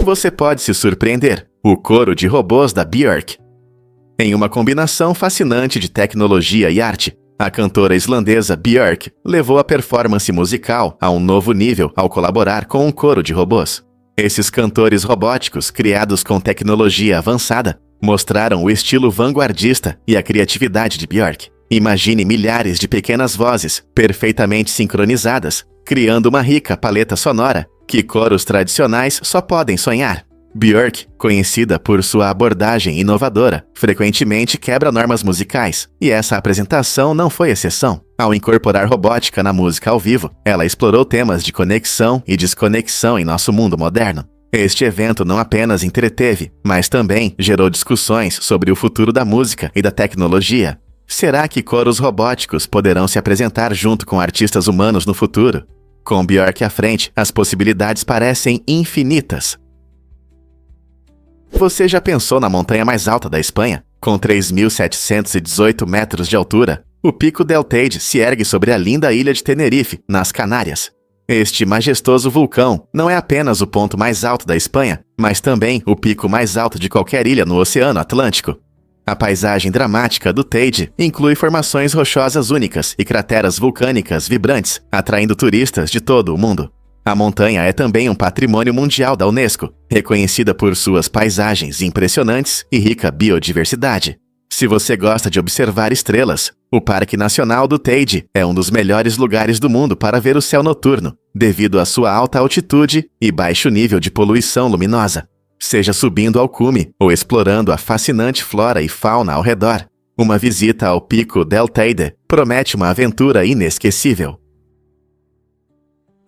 Você pode se surpreender. O coro de robôs da Björk. Em uma combinação fascinante de tecnologia e arte, a cantora islandesa Björk levou a performance musical a um novo nível ao colaborar com um coro de robôs. Esses cantores robóticos, criados com tecnologia avançada, mostraram o estilo vanguardista e a criatividade de Björk. Imagine milhares de pequenas vozes, perfeitamente sincronizadas, criando uma rica paleta sonora que coros tradicionais só podem sonhar. Björk, conhecida por sua abordagem inovadora, frequentemente quebra normas musicais, e essa apresentação não foi exceção. Ao incorporar robótica na música ao vivo, ela explorou temas de conexão e desconexão em nosso mundo moderno. Este evento não apenas entreteve, mas também gerou discussões sobre o futuro da música e da tecnologia. Será que coros robóticos poderão se apresentar junto com artistas humanos no futuro? Com Björk à frente, as possibilidades parecem infinitas. Você já pensou na montanha mais alta da Espanha? Com 3.718 metros de altura, o Pico del Teide se ergue sobre a linda ilha de Tenerife, nas Canárias. Este majestoso vulcão não é apenas o ponto mais alto da Espanha, mas também o pico mais alto de qualquer ilha no Oceano Atlântico. A paisagem dramática do Teide inclui formações rochosas únicas e crateras vulcânicas vibrantes, atraindo turistas de todo o mundo. A montanha é também um patrimônio mundial da Unesco, reconhecida por suas paisagens impressionantes e rica biodiversidade. Se você gosta de observar estrelas, o Parque Nacional do Teide é um dos melhores lugares do mundo para ver o céu noturno, devido à sua alta altitude e baixo nível de poluição luminosa. Seja subindo ao cume ou explorando a fascinante flora e fauna ao redor, uma visita ao Pico del Teide promete uma aventura inesquecível.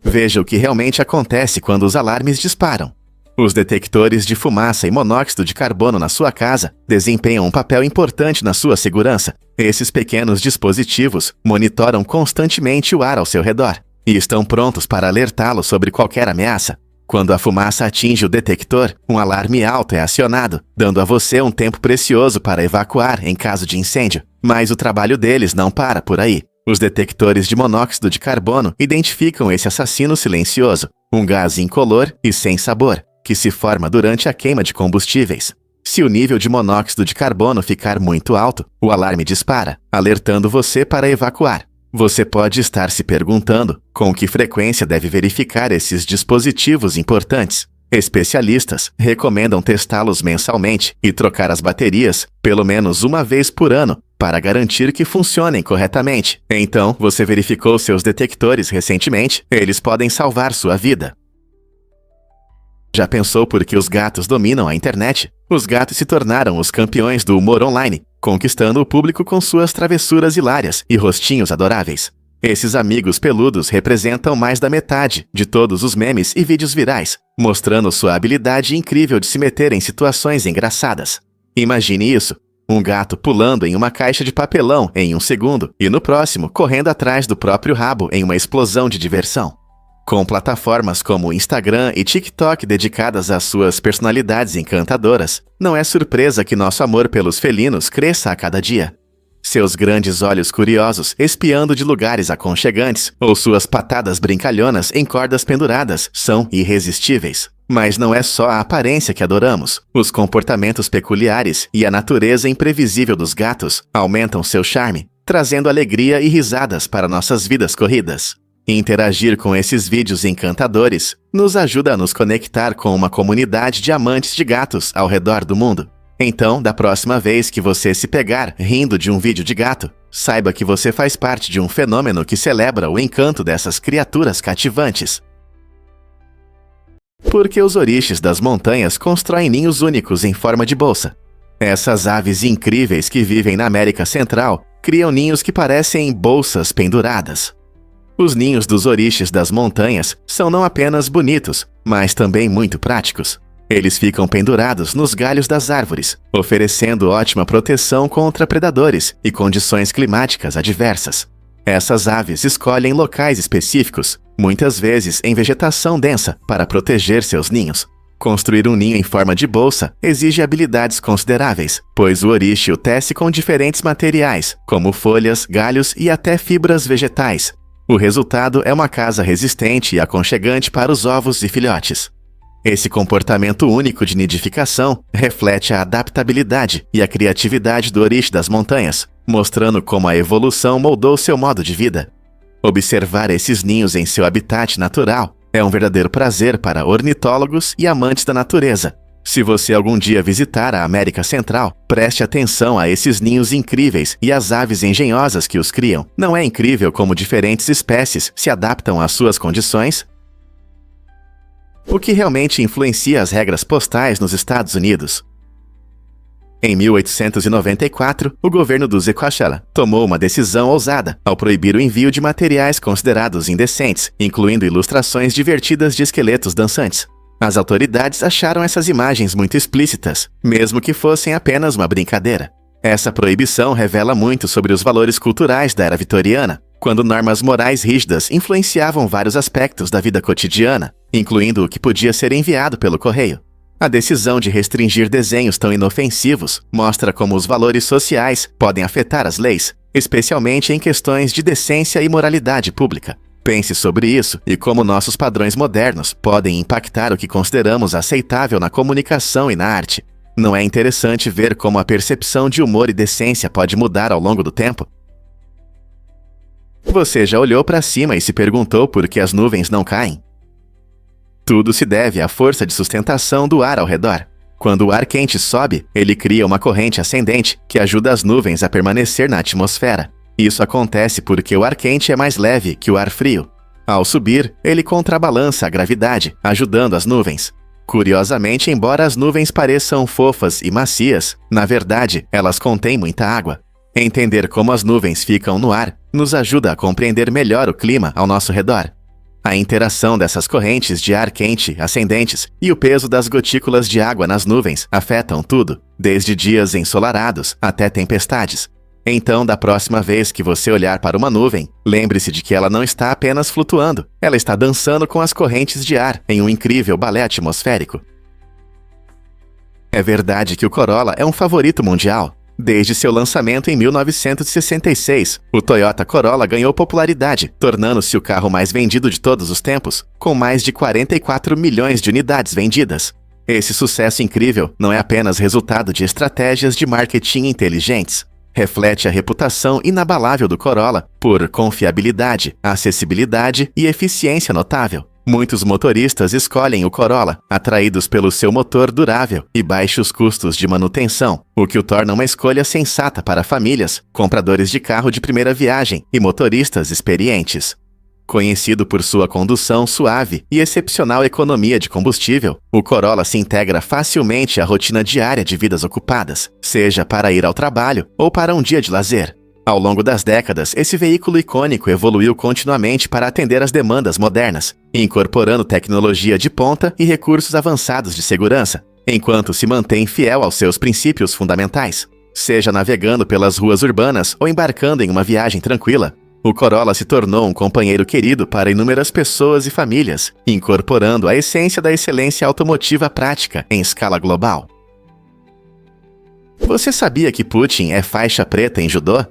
Veja o que realmente acontece quando os alarmes disparam. Os detectores de fumaça e monóxido de carbono na sua casa desempenham um papel importante na sua segurança. Esses pequenos dispositivos monitoram constantemente o ar ao seu redor e estão prontos para alertá-lo sobre qualquer ameaça. Quando a fumaça atinge o detector, um alarme alto é acionado, dando a você um tempo precioso para evacuar em caso de incêndio. Mas o trabalho deles não para por aí. Os detectores de monóxido de carbono identificam esse assassino silencioso, um gás incolor e sem sabor, que se forma durante a queima de combustíveis. Se o nível de monóxido de carbono ficar muito alto, o alarme dispara, alertando você para evacuar. Você pode estar se perguntando com que frequência deve verificar esses dispositivos importantes. Especialistas recomendam testá-los mensalmente e trocar as baterias pelo menos uma vez por ano para garantir que funcionem corretamente. Então, você verificou seus detectores recentemente? Eles podem salvar sua vida. Já pensou por que os gatos dominam a internet? Os gatos se tornaram os campeões do humor online, conquistando o público com suas travessuras hilárias e rostinhos adoráveis. Esses amigos peludos representam mais da metade de todos os memes e vídeos virais, mostrando sua habilidade incrível de se meter em situações engraçadas. Imagine isso, um gato pulando em uma caixa de papelão em um segundo e no próximo correndo atrás do próprio rabo em uma explosão de diversão. Com plataformas como Instagram e TikTok dedicadas às suas personalidades encantadoras, não é surpresa que nosso amor pelos felinos cresça a cada dia. Seus grandes olhos curiosos espiando de lugares aconchegantes ou suas patadas brincalhonas em cordas penduradas são irresistíveis. Mas não é só a aparência que adoramos. Os comportamentos peculiares e a natureza imprevisível dos gatos aumentam seu charme, trazendo alegria e risadas para nossas vidas corridas. Interagir com esses vídeos encantadores nos ajuda a nos conectar com uma comunidade de amantes de gatos ao redor do mundo. Então, da próxima vez que você se pegar rindo de um vídeo de gato, saiba que você faz parte de um fenômeno que celebra o encanto dessas criaturas cativantes. Porque os orixes das montanhas constroem ninhos únicos em forma de bolsa. Essas aves incríveis que vivem na América Central criam ninhos que parecem bolsas penduradas. Os ninhos dos orixes das montanhas são não apenas bonitos, mas também muito práticos. Eles ficam pendurados nos galhos das árvores, oferecendo ótima proteção contra predadores e condições climáticas adversas. Essas aves escolhem locais específicos, muitas vezes em vegetação densa, para proteger seus ninhos. Construir um ninho em forma de bolsa exige habilidades consideráveis, pois o orixe o tece com diferentes materiais, como folhas, galhos e até fibras vegetais. O resultado é uma casa resistente e aconchegante para os ovos e filhotes. Esse comportamento único de nidificação reflete a adaptabilidade e a criatividade do oriche das montanhas, mostrando como a evolução moldou seu modo de vida. Observar esses ninhos em seu habitat natural é um verdadeiro prazer para ornitólogos e amantes da natureza. Se você algum dia visitar a América Central, preste atenção a esses ninhos incríveis e às aves engenhosas que os criam. Não é incrível como diferentes espécies se adaptam às suas condições? O que realmente influencia as regras postais nos Estados Unidos? Em 1894, o governo do Zequachella tomou uma decisão ousada ao proibir o envio de materiais considerados indecentes, incluindo ilustrações divertidas de esqueletos dançantes. As autoridades acharam essas imagens muito explícitas, mesmo que fossem apenas uma brincadeira. Essa proibição revela muito sobre os valores culturais da era vitoriana, quando normas morais rígidas influenciavam vários aspectos da vida cotidiana, incluindo o que podia ser enviado pelo correio. A decisão de restringir desenhos tão inofensivos mostra como os valores sociais podem afetar as leis, especialmente em questões de decência e moralidade pública. Pense sobre isso e como nossos padrões modernos podem impactar o que consideramos aceitável na comunicação e na arte. Não é interessante ver como a percepção de humor e decência pode mudar ao longo do tempo? Você já olhou para cima e se perguntou por que as nuvens não caem? Tudo se deve à força de sustentação do ar ao redor. Quando o ar quente sobe, ele cria uma corrente ascendente que ajuda as nuvens a permanecer na atmosfera. Isso acontece porque o ar quente é mais leve que o ar frio. Ao subir, ele contrabalança a gravidade, ajudando as nuvens. Curiosamente, embora as nuvens pareçam fofas e macias, na verdade, elas contêm muita água. Entender como as nuvens ficam no ar nos ajuda a compreender melhor o clima ao nosso redor. A interação dessas correntes de ar quente ascendentes e o peso das gotículas de água nas nuvens afetam tudo, desde dias ensolarados até tempestades. Então, da próxima vez que você olhar para uma nuvem, lembre-se de que ela não está apenas flutuando, ela está dançando com as correntes de ar em um incrível balé atmosférico. É verdade que o Corolla é um favorito mundial. Desde seu lançamento em 1966, o Toyota Corolla ganhou popularidade, tornando-se o carro mais vendido de todos os tempos, com mais de 44 milhões de unidades vendidas. Esse sucesso incrível não é apenas resultado de estratégias de marketing inteligentes. Reflete a reputação inabalável do Corolla por confiabilidade, acessibilidade e eficiência notável. Muitos motoristas escolhem o Corolla, atraídos pelo seu motor durável e baixos custos de manutenção, o que o torna uma escolha sensata para famílias, compradores de carro de primeira viagem e motoristas experientes. Conhecido por sua condução suave e excepcional economia de combustível, o Corolla se integra facilmente à rotina diária de vidas ocupadas, seja para ir ao trabalho ou para um dia de lazer. Ao longo das décadas, esse veículo icônico evoluiu continuamente para atender às demandas modernas, incorporando tecnologia de ponta e recursos avançados de segurança, enquanto se mantém fiel aos seus princípios fundamentais. Seja navegando pelas ruas urbanas ou embarcando em uma viagem tranquila, o Corolla se tornou um companheiro querido para inúmeras pessoas e famílias, incorporando a essência da excelência automotiva prática em escala global. Você sabia que Putin é faixa preta em judô?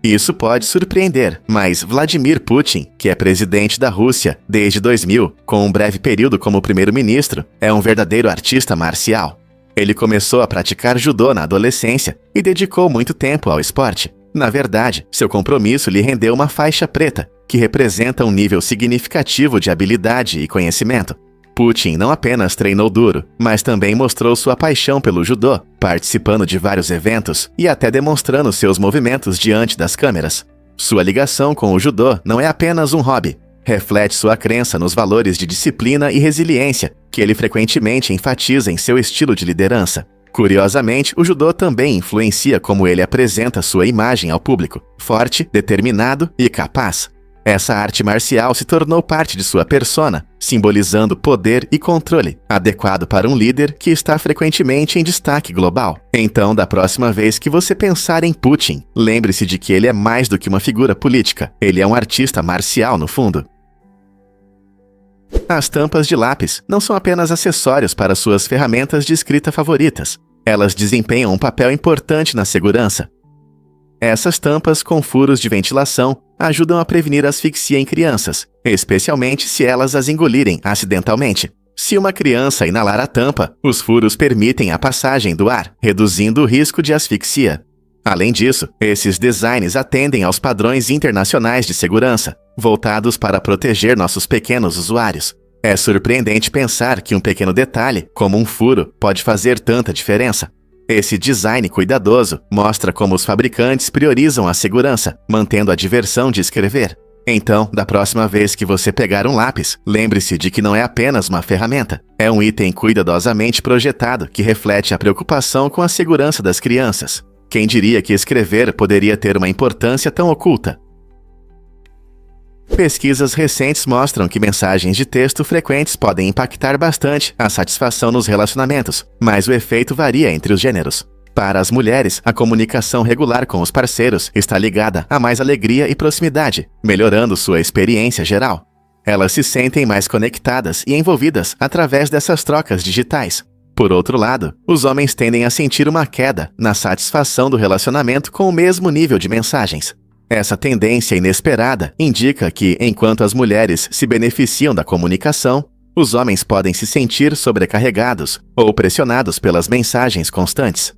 Isso pode surpreender, mas Vladimir Putin, que é presidente da Rússia desde 2000, com um breve período como primeiro-ministro, é um verdadeiro artista marcial. Ele começou a praticar judô na adolescência e dedicou muito tempo ao esporte. Na verdade, seu compromisso lhe rendeu uma faixa preta, que representa um nível significativo de habilidade e conhecimento. Putin não apenas treinou duro, mas também mostrou sua paixão pelo judô, participando de vários eventos e até demonstrando seus movimentos diante das câmeras. Sua ligação com o judô não é apenas um hobby. Reflete sua crença nos valores de disciplina e resiliência, que ele frequentemente enfatiza em seu estilo de liderança. Curiosamente, o judô também influencia como ele apresenta sua imagem ao público, forte, determinado e capaz. Essa arte marcial se tornou parte de sua persona, simbolizando poder e controle, adequado para um líder que está frequentemente em destaque global. Então, da próxima vez que você pensar em Putin, lembre-se de que ele é mais do que uma figura política, ele é um artista marcial no fundo. As tampas de lápis não são apenas acessórios para suas ferramentas de escrita favoritas. Elas desempenham um papel importante na segurança. Essas tampas com furos de ventilação ajudam a prevenir asfixia em crianças, especialmente se elas as engolirem acidentalmente. Se uma criança inalar a tampa, os furos permitem a passagem do ar, reduzindo o risco de asfixia. Além disso, esses designs atendem aos padrões internacionais de segurança, voltados para proteger nossos pequenos usuários. É surpreendente pensar que um pequeno detalhe, como um furo, pode fazer tanta diferença. Esse design cuidadoso mostra como os fabricantes priorizam a segurança, mantendo a diversão de escrever. Então, da próxima vez que você pegar um lápis, lembre-se de que não é apenas uma ferramenta. É um item cuidadosamente projetado que reflete a preocupação com a segurança das crianças. Quem diria que escrever poderia ter uma importância tão oculta? Pesquisas recentes mostram que mensagens de texto frequentes podem impactar bastante a satisfação nos relacionamentos, mas o efeito varia entre os gêneros. Para as mulheres, a comunicação regular com os parceiros está ligada a mais alegria e proximidade, melhorando sua experiência geral. Elas se sentem mais conectadas e envolvidas através dessas trocas digitais. Por outro lado, os homens tendem a sentir uma queda na satisfação do relacionamento com o mesmo nível de mensagens. Essa tendência inesperada indica que, enquanto as mulheres se beneficiam da comunicação, os homens podem se sentir sobrecarregados ou pressionados pelas mensagens constantes.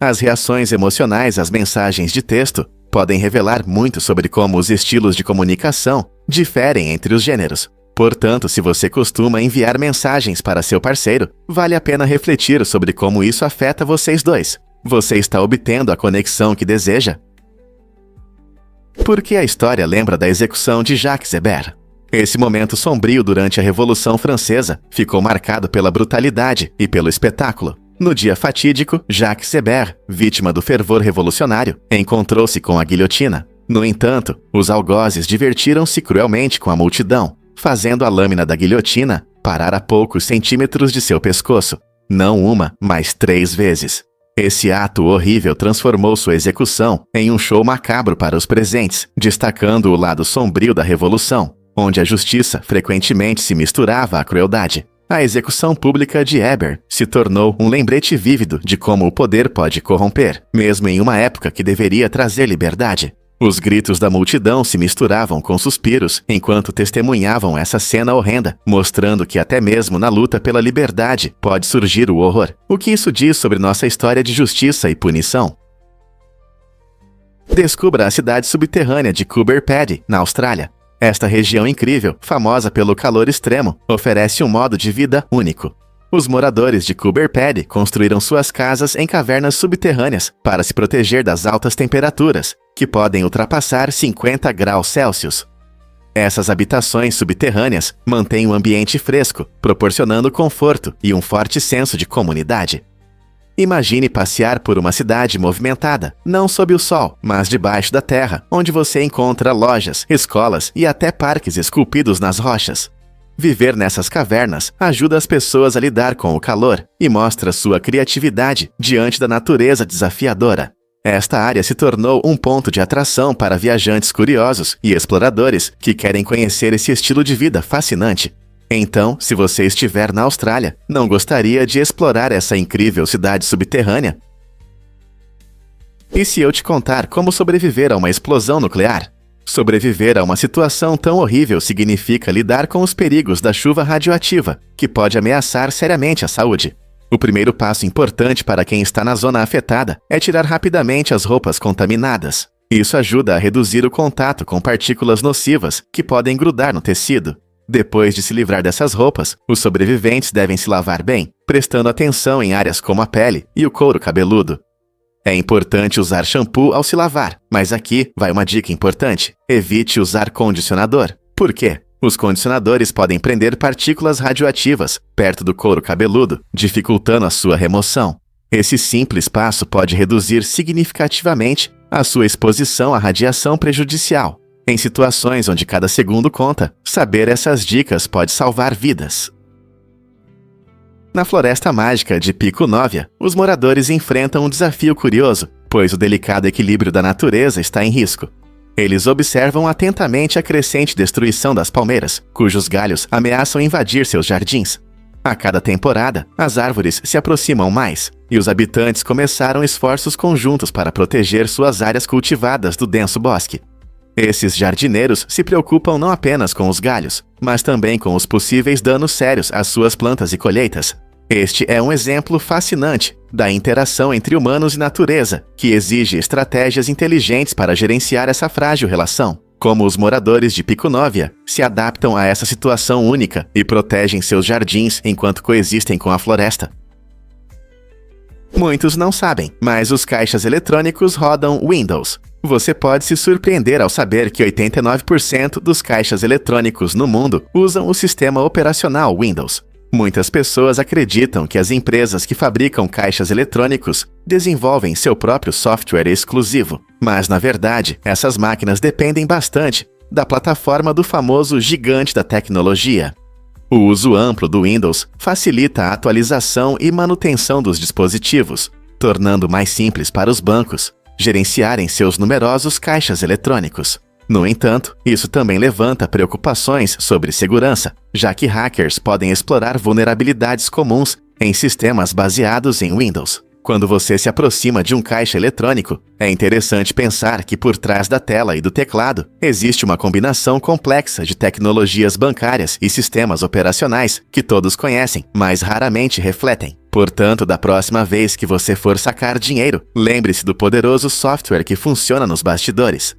As reações emocionais às mensagens de texto podem revelar muito sobre como os estilos de comunicação diferem entre os gêneros. Portanto, se você costuma enviar mensagens para seu parceiro, vale a pena refletir sobre como isso afeta vocês dois. Você está obtendo a conexão que deseja? Por que a história lembra da execução de Jacques Hébert? Esse momento sombrio durante a Revolução Francesa ficou marcado pela brutalidade e pelo espetáculo. No dia fatídico, Jacques Hébert, vítima do fervor revolucionário, encontrou-se com a guilhotina. No entanto, os algozes divertiram-se cruelmente com a multidão, fazendo a lâmina da guilhotina parar a poucos centímetros de seu pescoço. Não uma, mas 3 vezes. Esse ato horrível transformou sua execução em um show macabro para os presentes, destacando o lado sombrio da Revolução, onde a justiça frequentemente se misturava à crueldade. A execução pública de Hébert se tornou um lembrete vívido de como o poder pode corromper, mesmo em uma época que deveria trazer liberdade. Os gritos da multidão se misturavam com suspiros enquanto testemunhavam essa cena horrenda, mostrando que até mesmo na luta pela liberdade pode surgir o horror. O que isso diz sobre nossa história de justiça e punição? Descubra a cidade subterrânea de Coober Pedy, na Austrália. Esta região incrível, famosa pelo calor extremo, oferece um modo de vida único. Os moradores de Coober Pedy construíram suas casas em cavernas subterrâneas para se proteger das altas temperaturas, que podem ultrapassar 50 graus Celsius. Essas habitações subterrâneas mantêm o ambiente fresco, proporcionando conforto e um forte senso de comunidade. Imagine passear por uma cidade movimentada, não sob o sol, mas debaixo da terra, onde você encontra lojas, escolas e até parques esculpidos nas rochas. Viver nessas cavernas ajuda as pessoas a lidar com o calor e mostra sua criatividade diante da natureza desafiadora. Esta área se tornou um ponto de atração para viajantes curiosos e exploradores que querem conhecer esse estilo de vida fascinante. Então, se você estiver na Austrália, não gostaria de explorar essa incrível cidade subterrânea? E se eu te contar como sobreviver a uma explosão nuclear? Sobreviver a uma situação tão horrível significa lidar com os perigos da chuva radioativa, que pode ameaçar seriamente a saúde. O primeiro passo importante para quem está na zona afetada é tirar rapidamente as roupas contaminadas. Isso ajuda a reduzir o contato com partículas nocivas que podem grudar no tecido. Depois de se livrar dessas roupas, os sobreviventes devem se lavar bem, prestando atenção em áreas como a pele e o couro cabeludo. É importante usar shampoo ao se lavar, mas aqui vai uma dica importante: evite usar condicionador. Por quê? Os condicionadores podem prender partículas radioativas perto do couro cabeludo, dificultando a sua remoção. Esse simples passo pode reduzir significativamente a sua exposição à radiação prejudicial. Em situações onde cada segundo conta, saber essas dicas pode salvar vidas. Na Floresta Mágica de Pico Novia, os moradores enfrentam um desafio curioso, pois o delicado equilíbrio da natureza está em risco. Eles observam atentamente a crescente destruição das palmeiras, cujos galhos ameaçam invadir seus jardins. A cada temporada, as árvores se aproximam mais, e os habitantes começaram esforços conjuntos para proteger suas áreas cultivadas do denso bosque. Esses jardineiros se preocupam não apenas com os galhos, mas também com os possíveis danos sérios às suas plantas e colheitas. Este é um exemplo fascinante da interação entre humanos e natureza, que exige estratégias inteligentes para gerenciar essa frágil relação. Como os moradores de Pico Novia se adaptam a essa situação única e protegem seus jardins enquanto coexistem com a floresta. Muitos não sabem, mas os caixas eletrônicos rodam Windows. Você pode se surpreender ao saber que 89% dos caixas eletrônicos no mundo usam o sistema operacional Windows. Muitas pessoas acreditam que as empresas que fabricam caixas eletrônicos desenvolvem seu próprio software exclusivo, mas na verdade, essas máquinas dependem bastante da plataforma do famoso gigante da tecnologia. O uso amplo do Windows facilita a atualização e manutenção dos dispositivos, tornando mais simples para os bancos gerenciarem seus numerosos caixas eletrônicos. No entanto, isso também levanta preocupações sobre segurança, já que hackers podem explorar vulnerabilidades comuns em sistemas baseados em Windows. Quando você se aproxima de um caixa eletrônico, é interessante pensar que por trás da tela e do teclado existe uma combinação complexa de tecnologias bancárias e sistemas operacionais que todos conhecem, mas raramente refletem. Portanto, da próxima vez que você for sacar dinheiro, lembre-se do poderoso software que funciona nos bastidores.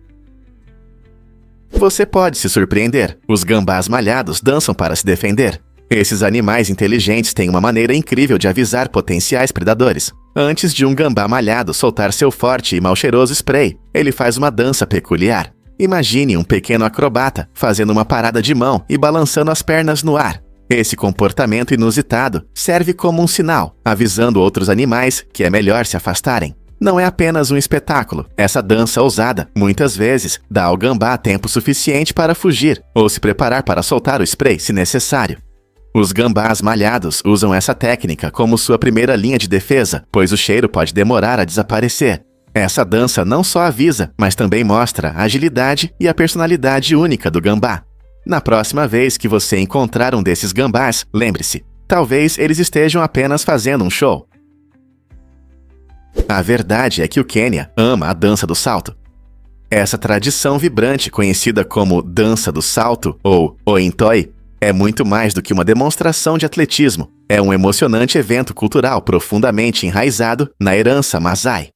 Você pode se surpreender. Os gambás malhados dançam para se defender. Esses animais inteligentes têm uma maneira incrível de avisar potenciais predadores. Antes de um gambá malhado soltar seu forte e mal cheiroso spray, ele faz uma dança peculiar. Imagine um pequeno acrobata fazendo uma parada de mão e balançando as pernas no ar. Esse comportamento inusitado serve como um sinal, avisando outros animais que é melhor se afastarem. Não é apenas um espetáculo. Essa dança ousada, muitas vezes, dá ao gambá tempo suficiente para fugir ou se preparar para soltar o spray se necessário. Os gambás malhados usam essa técnica como sua primeira linha de defesa, pois o cheiro pode demorar a desaparecer. Essa dança não só avisa, mas também mostra a agilidade e a personalidade única do gambá. Na próxima vez que você encontrar um desses gambás, lembre-se, talvez eles estejam apenas fazendo um show. A verdade é que o Quênia ama a dança do salto. Essa tradição vibrante, conhecida como dança do salto ou Ointoi, é muito mais do que uma demonstração de atletismo. É um emocionante evento cultural profundamente enraizado na herança Maasai.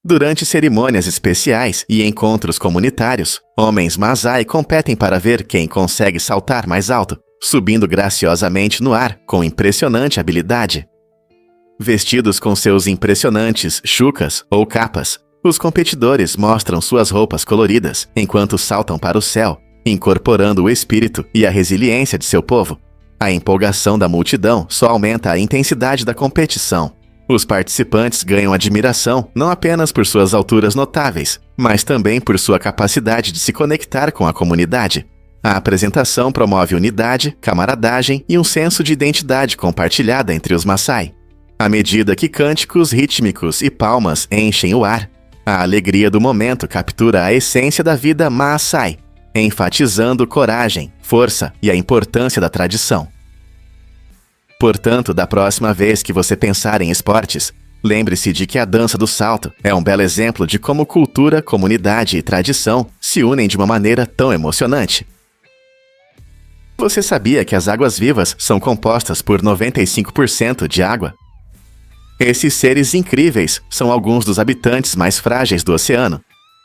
Durante cerimônias especiais e encontros comunitários, homens Maasai competem para ver quem consegue saltar mais alto, subindo graciosamente no ar com impressionante habilidade. Vestidos com seus impressionantes chucas ou capas, os competidores mostram suas roupas coloridas enquanto saltam para o céu, incorporando o espírito e a resiliência de seu povo. A empolgação da multidão só aumenta a intensidade da competição. Os participantes ganham admiração não apenas por suas alturas notáveis, mas também por sua capacidade de se conectar com a comunidade. A apresentação promove unidade, camaradagem e um senso de identidade compartilhada entre os Maasai. À medida que cânticos rítmicos e palmas enchem o ar, a alegria do momento captura a essência da vida Maasai, enfatizando coragem, força e a importância da tradição. Portanto, da próxima vez que você pensar em esportes, lembre-se de que a dança do salto é um belo exemplo de como cultura, comunidade e tradição se unem de uma maneira tão emocionante. Você sabia que as águas-vivas são compostas por 95% de água? Esses seres incríveis são alguns dos habitantes mais frágeis do oceano.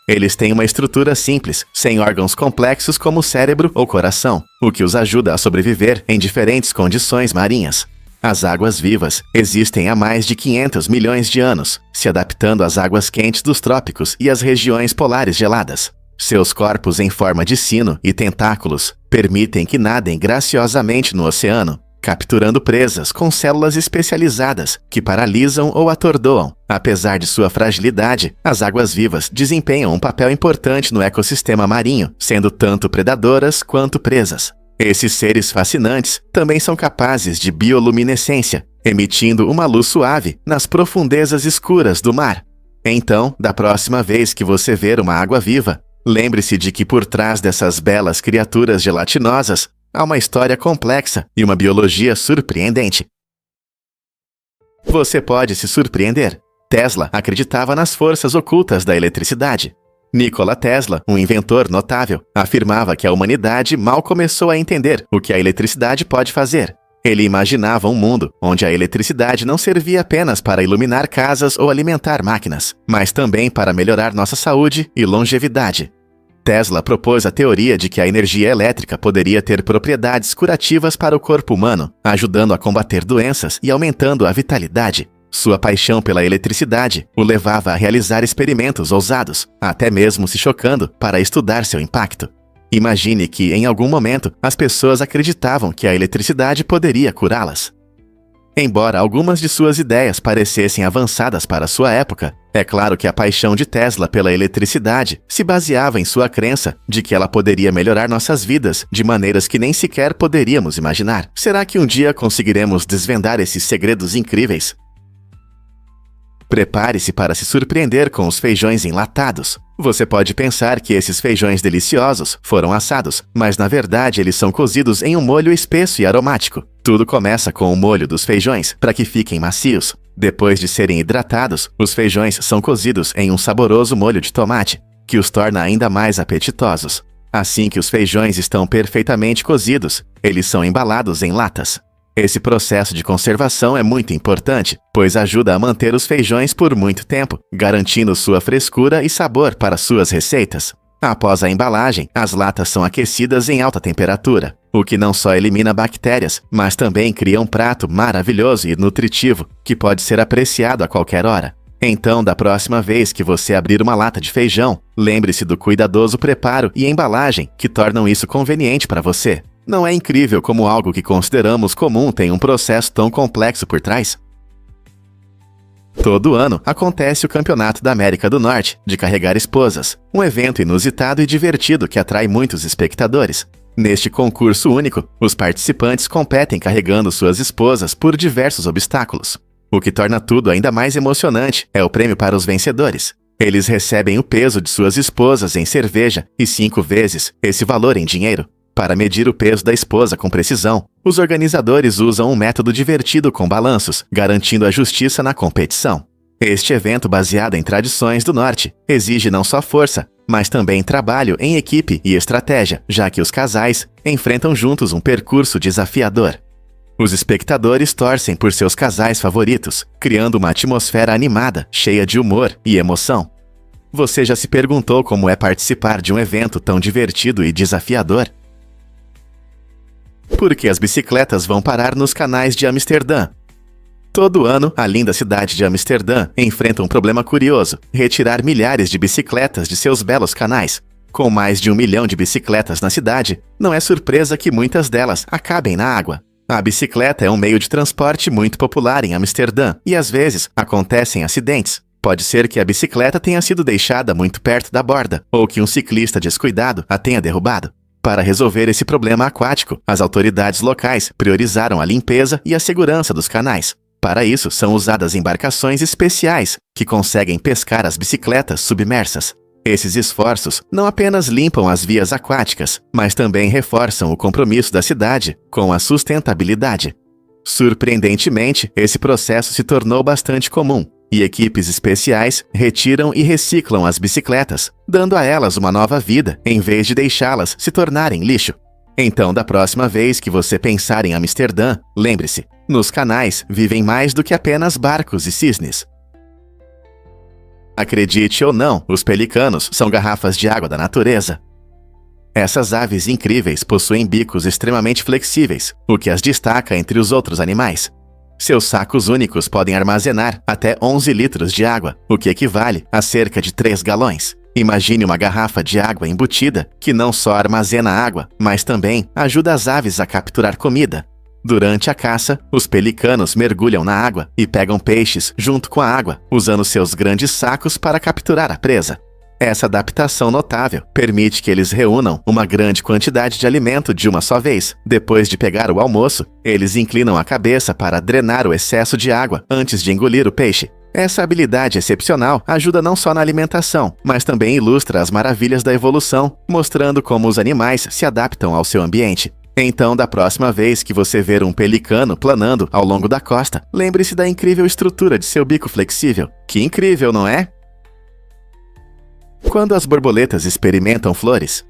Eles têm uma estrutura simples, sem órgãos complexos como o cérebro ou coração, o que os ajuda a sobreviver em diferentes condições marinhas. As águas-vivas existem há mais de 500 milhões de anos, se adaptando às águas quentes dos trópicos e às regiões polares geladas. Seus corpos em forma de sino e tentáculos permitem que nadem graciosamente no oceano, capturando presas com células especializadas que paralisam ou atordoam. Apesar de sua fragilidade, as águas-vivas desempenham um papel importante no ecossistema marinho, sendo tanto predadoras quanto presas. Esses seres fascinantes também são capazes de bioluminescência, emitindo uma luz suave nas profundezas escuras do mar. Então, da próxima vez que você ver uma água-viva, lembre-se de que por trás dessas belas criaturas gelatinosas há uma história complexa e uma biologia surpreendente. Você pode se surpreender. Tesla acreditava nas forças ocultas da eletricidade. Nikola Tesla, um inventor notável, afirmava que a humanidade mal começou a entender o que a eletricidade pode fazer. Ele imaginava um mundo onde a eletricidade não servia apenas para iluminar casas ou alimentar máquinas, mas também para melhorar nossa saúde e longevidade. Tesla propôs a teoria de que a energia elétrica poderia ter propriedades curativas para o corpo humano, ajudando a combater doenças e aumentando a vitalidade. Sua paixão pela eletricidade o levava a realizar experimentos ousados, até mesmo se chocando para estudar seu impacto. Imagine que, em algum momento, as pessoas acreditavam que a eletricidade poderia curá-las. Embora algumas de suas ideias parecessem avançadas para sua época, é claro que a paixão de Tesla pela eletricidade se baseava em sua crença de que ela poderia melhorar nossas vidas de maneiras que nem sequer poderíamos imaginar. Será que um dia conseguiremos desvendar esses segredos incríveis? Prepare-se para se surpreender com os feijões enlatados. Você pode pensar que esses feijões deliciosos foram assados, mas na verdade eles são cozidos em um molho espesso e aromático. Tudo começa com o molho dos feijões, para que fiquem macios. Depois de serem hidratados, os feijões são cozidos em um saboroso molho de tomate, que os torna ainda mais apetitosos. Assim que os feijões estão perfeitamente cozidos, eles são embalados em latas. Esse processo de conservação é muito importante, pois ajuda a manter os feijões por muito tempo, garantindo sua frescura e sabor para suas receitas. Após a embalagem, as latas são aquecidas em alta temperatura, o que não só elimina bactérias, mas também cria um prato maravilhoso e nutritivo, que pode ser apreciado a qualquer hora. Então, da próxima vez que você abrir uma lata de feijão, lembre-se do cuidadoso preparo e embalagem que tornam isso conveniente para você. Não é incrível como algo que consideramos comum tem um processo tão complexo por trás? Todo ano acontece o Campeonato da América do Norte de Carregar Esposas, um evento inusitado e divertido que atrai muitos espectadores. Neste concurso único, os participantes competem carregando suas esposas por diversos obstáculos. O que torna tudo ainda mais emocionante é o prêmio para os vencedores. Eles recebem o peso de suas esposas em cerveja e 5 vezes esse valor em dinheiro. Para medir o peso da esposa com precisão, os organizadores usam um método divertido com balanços, garantindo a justiça na competição. Este evento, baseado em tradições do norte, exige não só força, mas também trabalho em equipe e estratégia, já que os casais enfrentam juntos um percurso desafiador. Os espectadores torcem por seus casais favoritos, criando uma atmosfera animada, cheia de humor e emoção. Você já se perguntou como é participar de um evento tão divertido e desafiador? Por que as bicicletas vão parar nos canais de Amsterdã? Todo ano, a linda cidade de Amsterdã enfrenta um problema curioso: retirar milhares de bicicletas de seus belos canais. Com mais de 1 milhão de bicicletas na cidade, não é surpresa que muitas delas acabem na água. A bicicleta é um meio de transporte muito popular em Amsterdã e às vezes acontecem acidentes. Pode ser que a bicicleta tenha sido deixada muito perto da borda ou que um ciclista descuidado a tenha derrubado. Para resolver esse problema aquático, as autoridades locais priorizaram a limpeza e a segurança dos canais. Para isso, são usadas embarcações especiais que conseguem pescar as bicicletas submersas. Esses esforços não apenas limpam as vias aquáticas, mas também reforçam o compromisso da cidade com a sustentabilidade. Surpreendentemente, esse processo se tornou bastante comum, e equipes especiais retiram e reciclam as bicicletas, dando a elas uma nova vida, em vez de deixá-las se tornarem lixo. Então, da próxima vez que você pensar em Amsterdã, lembre-se, nos canais vivem mais do que apenas barcos e cisnes. Acredite ou não, os pelicanos são garrafas de água da natureza. Essas aves incríveis possuem bicos extremamente flexíveis, o que as destaca entre os outros animais. Seus sacos únicos podem armazenar até 11 litros de água, o que equivale a cerca de 3 galões. Imagine uma garrafa de água embutida que não só armazena água, mas também ajuda as aves a capturar comida. Durante a caça, os pelicanos mergulham na água e pegam peixes junto com a água, usando seus grandes sacos para capturar a presa. Essa adaptação notável permite que eles reúnam uma grande quantidade de alimento de uma só vez. Depois de pegar o almoço, eles inclinam a cabeça para drenar o excesso de água antes de engolir o peixe. Essa habilidade excepcional ajuda não só na alimentação, mas também ilustra as maravilhas da evolução, mostrando como os animais se adaptam ao seu ambiente. Então, da próxima vez que você ver um pelicano planando ao longo da costa, lembre-se da incrível estrutura de seu bico flexível. Que incrível, não é? Quando as borboletas experimentam flores,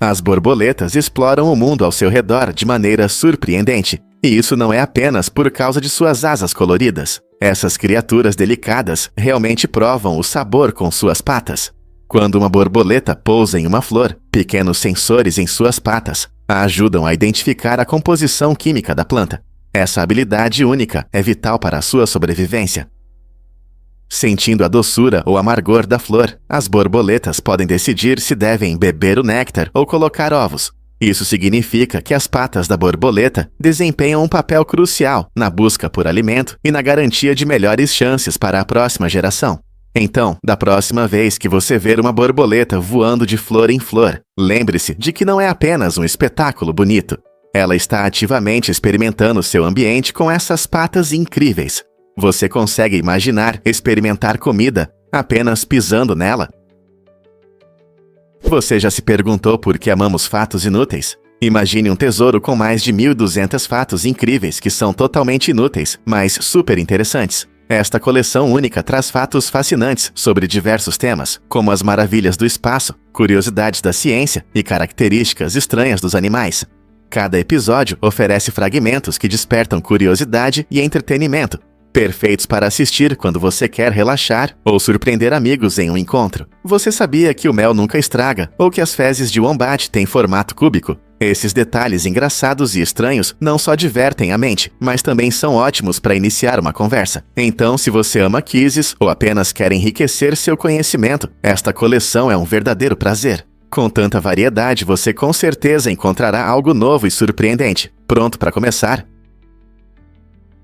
as borboletas exploram o mundo ao seu redor de maneira surpreendente. E isso não é apenas por causa de suas asas coloridas. Essas criaturas delicadas realmente provam o sabor com suas patas. Quando uma borboleta pousa em uma flor, pequenos sensores em suas patas a ajudam a identificar a composição química da planta. Essa habilidade única é vital para a sua sobrevivência. Sentindo a doçura ou amargor da flor, as borboletas podem decidir se devem beber o néctar ou colocar ovos. Isso significa que as patas da borboleta desempenham um papel crucial na busca por alimento e na garantia de melhores chances para a próxima geração. Então, da próxima vez que você ver uma borboleta voando de flor em flor, lembre-se de que não é apenas um espetáculo bonito. Ela está ativamente experimentando seu ambiente com essas patas incríveis. Você consegue imaginar experimentar comida apenas pisando nela? Você já se perguntou por que amamos fatos inúteis? Imagine um tesouro com mais de 1.200 fatos incríveis que são totalmente inúteis, mas super interessantes. Esta coleção única traz fatos fascinantes sobre diversos temas, como as maravilhas do espaço, curiosidades da ciência e características estranhas dos animais. Cada episódio oferece fragmentos que despertam curiosidade e entretenimento, perfeitos para assistir quando você quer relaxar ou surpreender amigos em um encontro. Você sabia que o mel nunca estraga ou que as fezes de wombat têm formato cúbico? Esses detalhes engraçados e estranhos não só divertem a mente, mas também são ótimos para iniciar uma conversa. Então, se você ama quizzes ou apenas quer enriquecer seu conhecimento, esta coleção é um verdadeiro prazer. Com tanta variedade, você com certeza encontrará algo novo e surpreendente. Pronto para começar?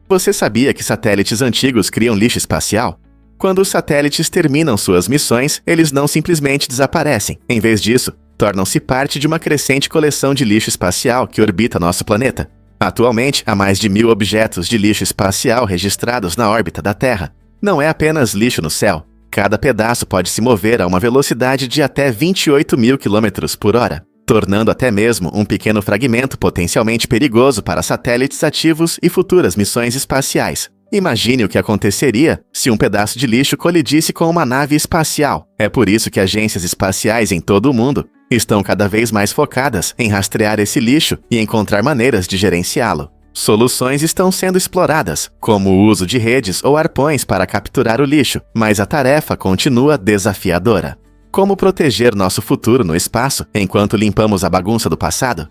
Você sabia que satélites antigos criam lixo espacial? Quando os satélites terminam suas missões, eles não simplesmente desaparecem. Em vez disso, tornam-se parte de uma crescente coleção de lixo espacial que orbita nosso planeta. Atualmente, há mais de 1.000 objetos de lixo espacial registrados na órbita da Terra. Não é apenas lixo no céu. Cada pedaço pode se mover a uma velocidade de até 28.000 km por hora. Tornando até mesmo um pequeno fragmento potencialmente perigoso para satélites ativos e futuras missões espaciais. Imagine o que aconteceria se um pedaço de lixo colidisse com uma nave espacial. É por isso que agências espaciais em todo o mundo estão cada vez mais focadas em rastrear esse lixo e encontrar maneiras de gerenciá-lo. Soluções estão sendo exploradas, como o uso de redes ou arpões para capturar o lixo, mas a tarefa continua desafiadora. Como proteger nosso futuro no espaço enquanto limpamos a bagunça do passado?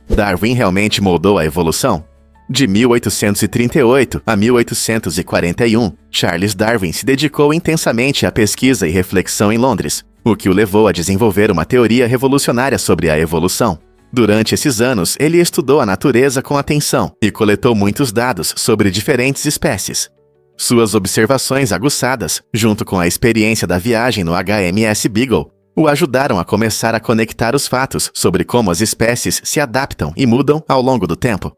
Darwin realmente moldou a evolução? De 1838 a 1841, Charles Darwin se dedicou intensamente à pesquisa e reflexão em Londres, o que o levou a desenvolver uma teoria revolucionária sobre a evolução. Durante esses anos, ele estudou a natureza com atenção e coletou muitos dados sobre diferentes espécies. Suas observações aguçadas, junto com a experiência da viagem no HMS Beagle, o ajudaram a começar a conectar os fatos sobre como as espécies se adaptam e mudam ao longo do tempo.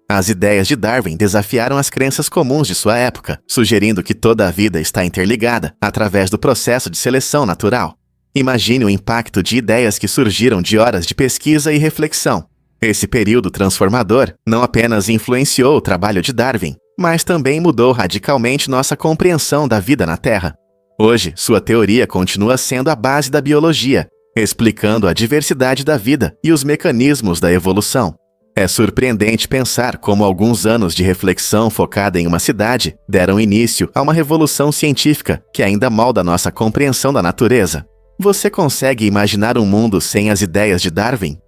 As ideias de Darwin desafiaram as crenças comuns de sua época, sugerindo que toda a vida está interligada através do processo de seleção natural. Imagine o impacto de ideias que surgiram de horas de pesquisa e reflexão. Esse período transformador não apenas influenciou o trabalho de Darwin, mas também mudou radicalmente nossa compreensão da vida na Terra. Hoje, sua teoria continua sendo a base da biologia, explicando a diversidade da vida e os mecanismos da evolução. É surpreendente pensar como alguns anos de reflexão focada em uma cidade deram início a uma revolução científica que ainda molda nossa compreensão da natureza. Você consegue imaginar um mundo sem as ideias de Darwin?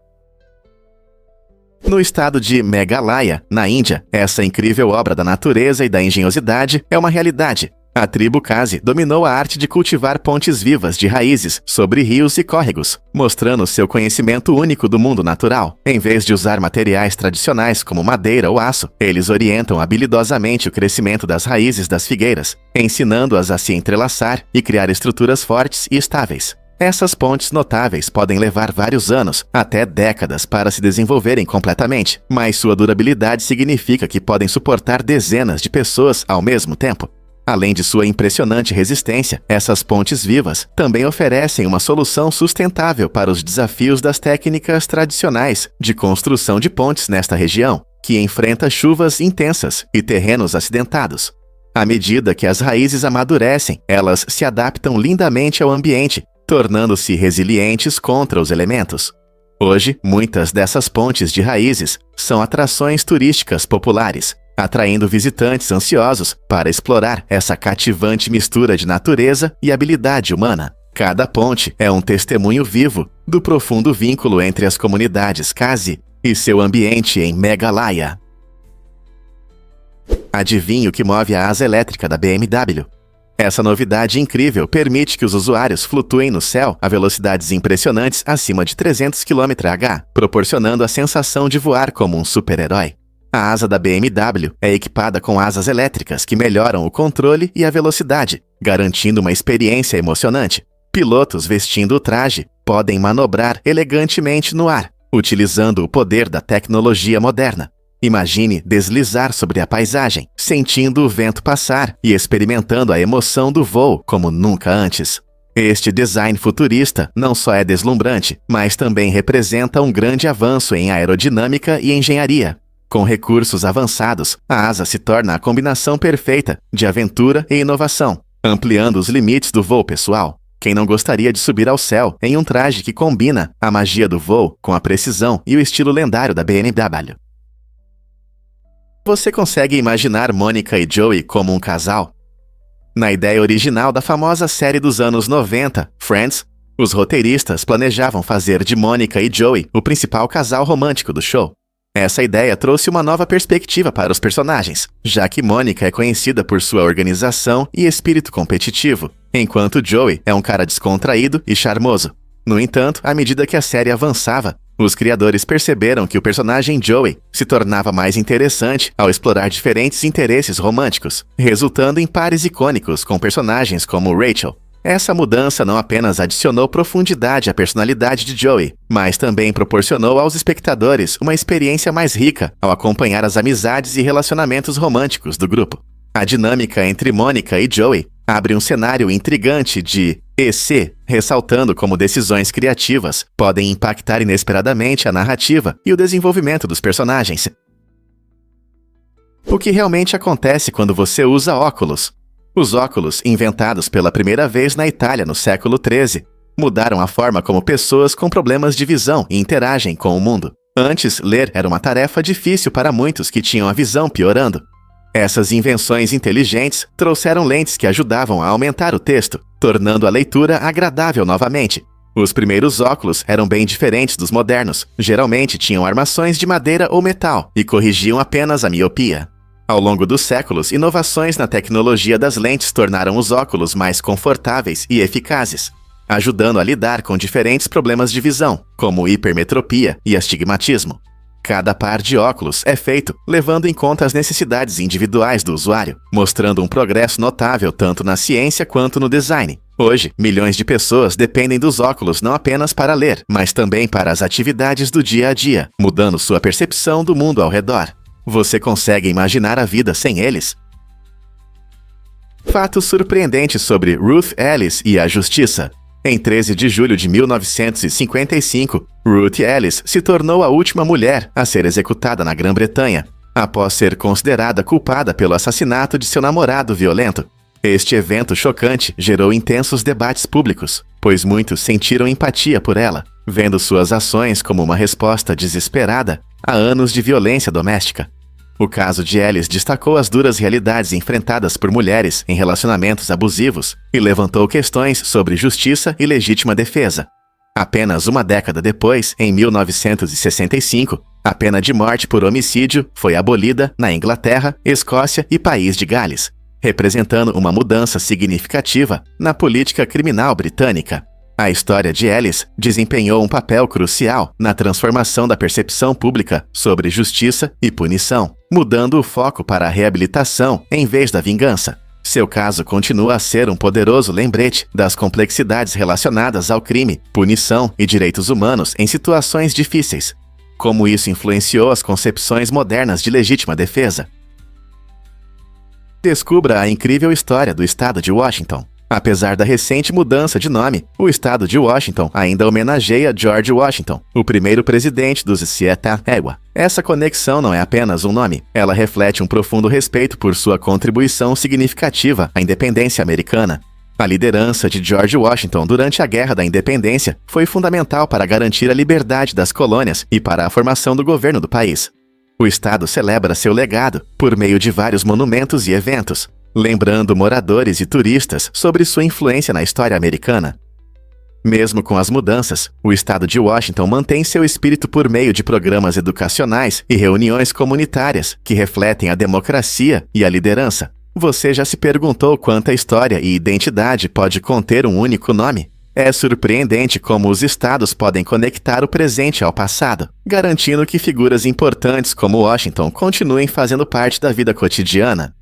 No estado de Meghalaya, na Índia, essa incrível obra da natureza e da engenhosidade é uma realidade. A tribo Khasi dominou a arte de cultivar pontes vivas de raízes sobre rios e córregos, mostrando seu conhecimento único do mundo natural. Em vez de usar materiais tradicionais como madeira ou aço, eles orientam habilidosamente o crescimento das raízes das figueiras, ensinando-as a se entrelaçar e criar estruturas fortes e estáveis. Essas pontes notáveis podem levar vários anos, até décadas, para se desenvolverem completamente, mas sua durabilidade significa que podem suportar dezenas de pessoas ao mesmo tempo. Além de sua impressionante resistência, essas pontes vivas também oferecem uma solução sustentável para os desafios das técnicas tradicionais de construção de pontes nesta região, que enfrenta chuvas intensas e terrenos acidentados. À medida que as raízes amadurecem, elas se adaptam lindamente ao ambiente, tornando-se resilientes contra os elementos. Hoje, muitas dessas pontes de raízes são atrações turísticas populares, atraindo visitantes ansiosos para explorar essa cativante mistura de natureza e habilidade humana. Cada ponte é um testemunho vivo do profundo vínculo entre as comunidades Khasi e seu ambiente em Meghalaya. Adivinhe o que move a asa elétrica da BMW? Essa novidade incrível permite que os usuários flutuem no céu a velocidades impressionantes acima de 300 km/h, proporcionando a sensação de voar como um super-herói. A asa da BMW é equipada com asas elétricas que melhoram o controle e a velocidade, garantindo uma experiência emocionante. Pilotos vestindo o traje podem manobrar elegantemente no ar, utilizando o poder da tecnologia moderna. Imagine deslizar sobre a paisagem, sentindo o vento passar e experimentando a emoção do voo como nunca antes. Este design futurista não só é deslumbrante, mas também representa um grande avanço em aerodinâmica e engenharia. Com recursos avançados, a asa se torna a combinação perfeita de aventura e inovação, ampliando os limites do voo pessoal. Quem não gostaria de subir ao céu em um traje que combina a magia do voo com a precisão e o estilo lendário da BMW? Você consegue imaginar Monica e Joey como um casal? Na ideia original da famosa série dos anos 90, Friends, os roteiristas planejavam fazer de Monica e Joey o principal casal romântico do show. Essa ideia trouxe uma nova perspectiva para os personagens, já que Monica é conhecida por sua organização e espírito competitivo, enquanto Joey é um cara descontraído e charmoso. No entanto, à medida que a série avançava, os criadores perceberam que o personagem Joey se tornava mais interessante ao explorar diferentes interesses românticos, resultando em pares icônicos com personagens como Rachel. Essa mudança não apenas adicionou profundidade à personalidade de Joey, mas também proporcionou aos espectadores uma experiência mais rica ao acompanhar as amizades e relacionamentos românticos do grupo. A dinâmica entre Monica e Joey abre um cenário intrigante de EC, ressaltando como decisões criativas podem impactar inesperadamente a narrativa e o desenvolvimento dos personagens. O que realmente acontece quando você usa óculos? Os óculos, inventados pela primeira vez na Itália no século XIII, mudaram a forma como pessoas com problemas de visão interagem com o mundo. Antes, ler era uma tarefa difícil para muitos que tinham a visão piorando. Essas invenções inteligentes trouxeram lentes que ajudavam a aumentar o texto, tornando a leitura agradável novamente. Os primeiros óculos eram bem diferentes dos modernos, geralmente tinham armações de madeira ou metal e corrigiam apenas a miopia. Ao longo dos séculos, inovações na tecnologia das lentes tornaram os óculos mais confortáveis e eficazes, ajudando a lidar com diferentes problemas de visão, como hipermetropia e astigmatismo. Cada par de óculos é feito levando em conta as necessidades individuais do usuário, mostrando um progresso notável tanto na ciência quanto no design. Hoje, milhões de pessoas dependem dos óculos não apenas para ler, mas também para as atividades do dia a dia, mudando sua percepção do mundo ao redor. Você consegue imaginar a vida sem eles? Fatos surpreendentes sobre Ruth Ellis e a justiça. Em 13 de julho de 1955, Ruth Ellis se tornou a última mulher a ser executada na Grã-Bretanha, após ser considerada culpada pelo assassinato de seu namorado violento. Este evento chocante gerou intensos debates públicos, pois muitos sentiram empatia por ela, vendo suas ações como uma resposta desesperada a anos de violência doméstica. O caso de Ellis destacou as duras realidades enfrentadas por mulheres em relacionamentos abusivos e levantou questões sobre justiça e legítima defesa. Apenas uma década depois, em 1965, a pena de morte por homicídio foi abolida na Inglaterra, Escócia e País de Gales, representando uma mudança significativa na política criminal britânica. A história de Ellis desempenhou um papel crucial na transformação da percepção pública sobre justiça e punição, mudando o foco para a reabilitação em vez da vingança. Seu caso continua a ser um poderoso lembrete das complexidades relacionadas ao crime, punição e direitos humanos em situações difíceis. Como isso influenciou as concepções modernas de legítima defesa? Descubra a incrível história do estado de Washington. Apesar da recente mudança de nome, o estado de Washington ainda homenageia George Washington, o primeiro presidente dos Chattahoochee. Essa conexão não é apenas um nome, ela reflete um profundo respeito por sua contribuição significativa à independência americana. A liderança de George Washington durante a Guerra da Independência foi fundamental para garantir a liberdade das colônias e para a formação do governo do país. O estado celebra seu legado por meio de vários monumentos e eventos, lembrando moradores e turistas sobre sua influência na história americana. Mesmo com as mudanças, o estado de Washington mantém seu espírito por meio de programas educacionais e reuniões comunitárias que refletem a democracia e a liderança. Você já se perguntou quanta história e identidade pode conter um único nome? É surpreendente como os estados podem conectar o presente ao passado, garantindo que figuras importantes como Washington continuem fazendo parte da vida cotidiana.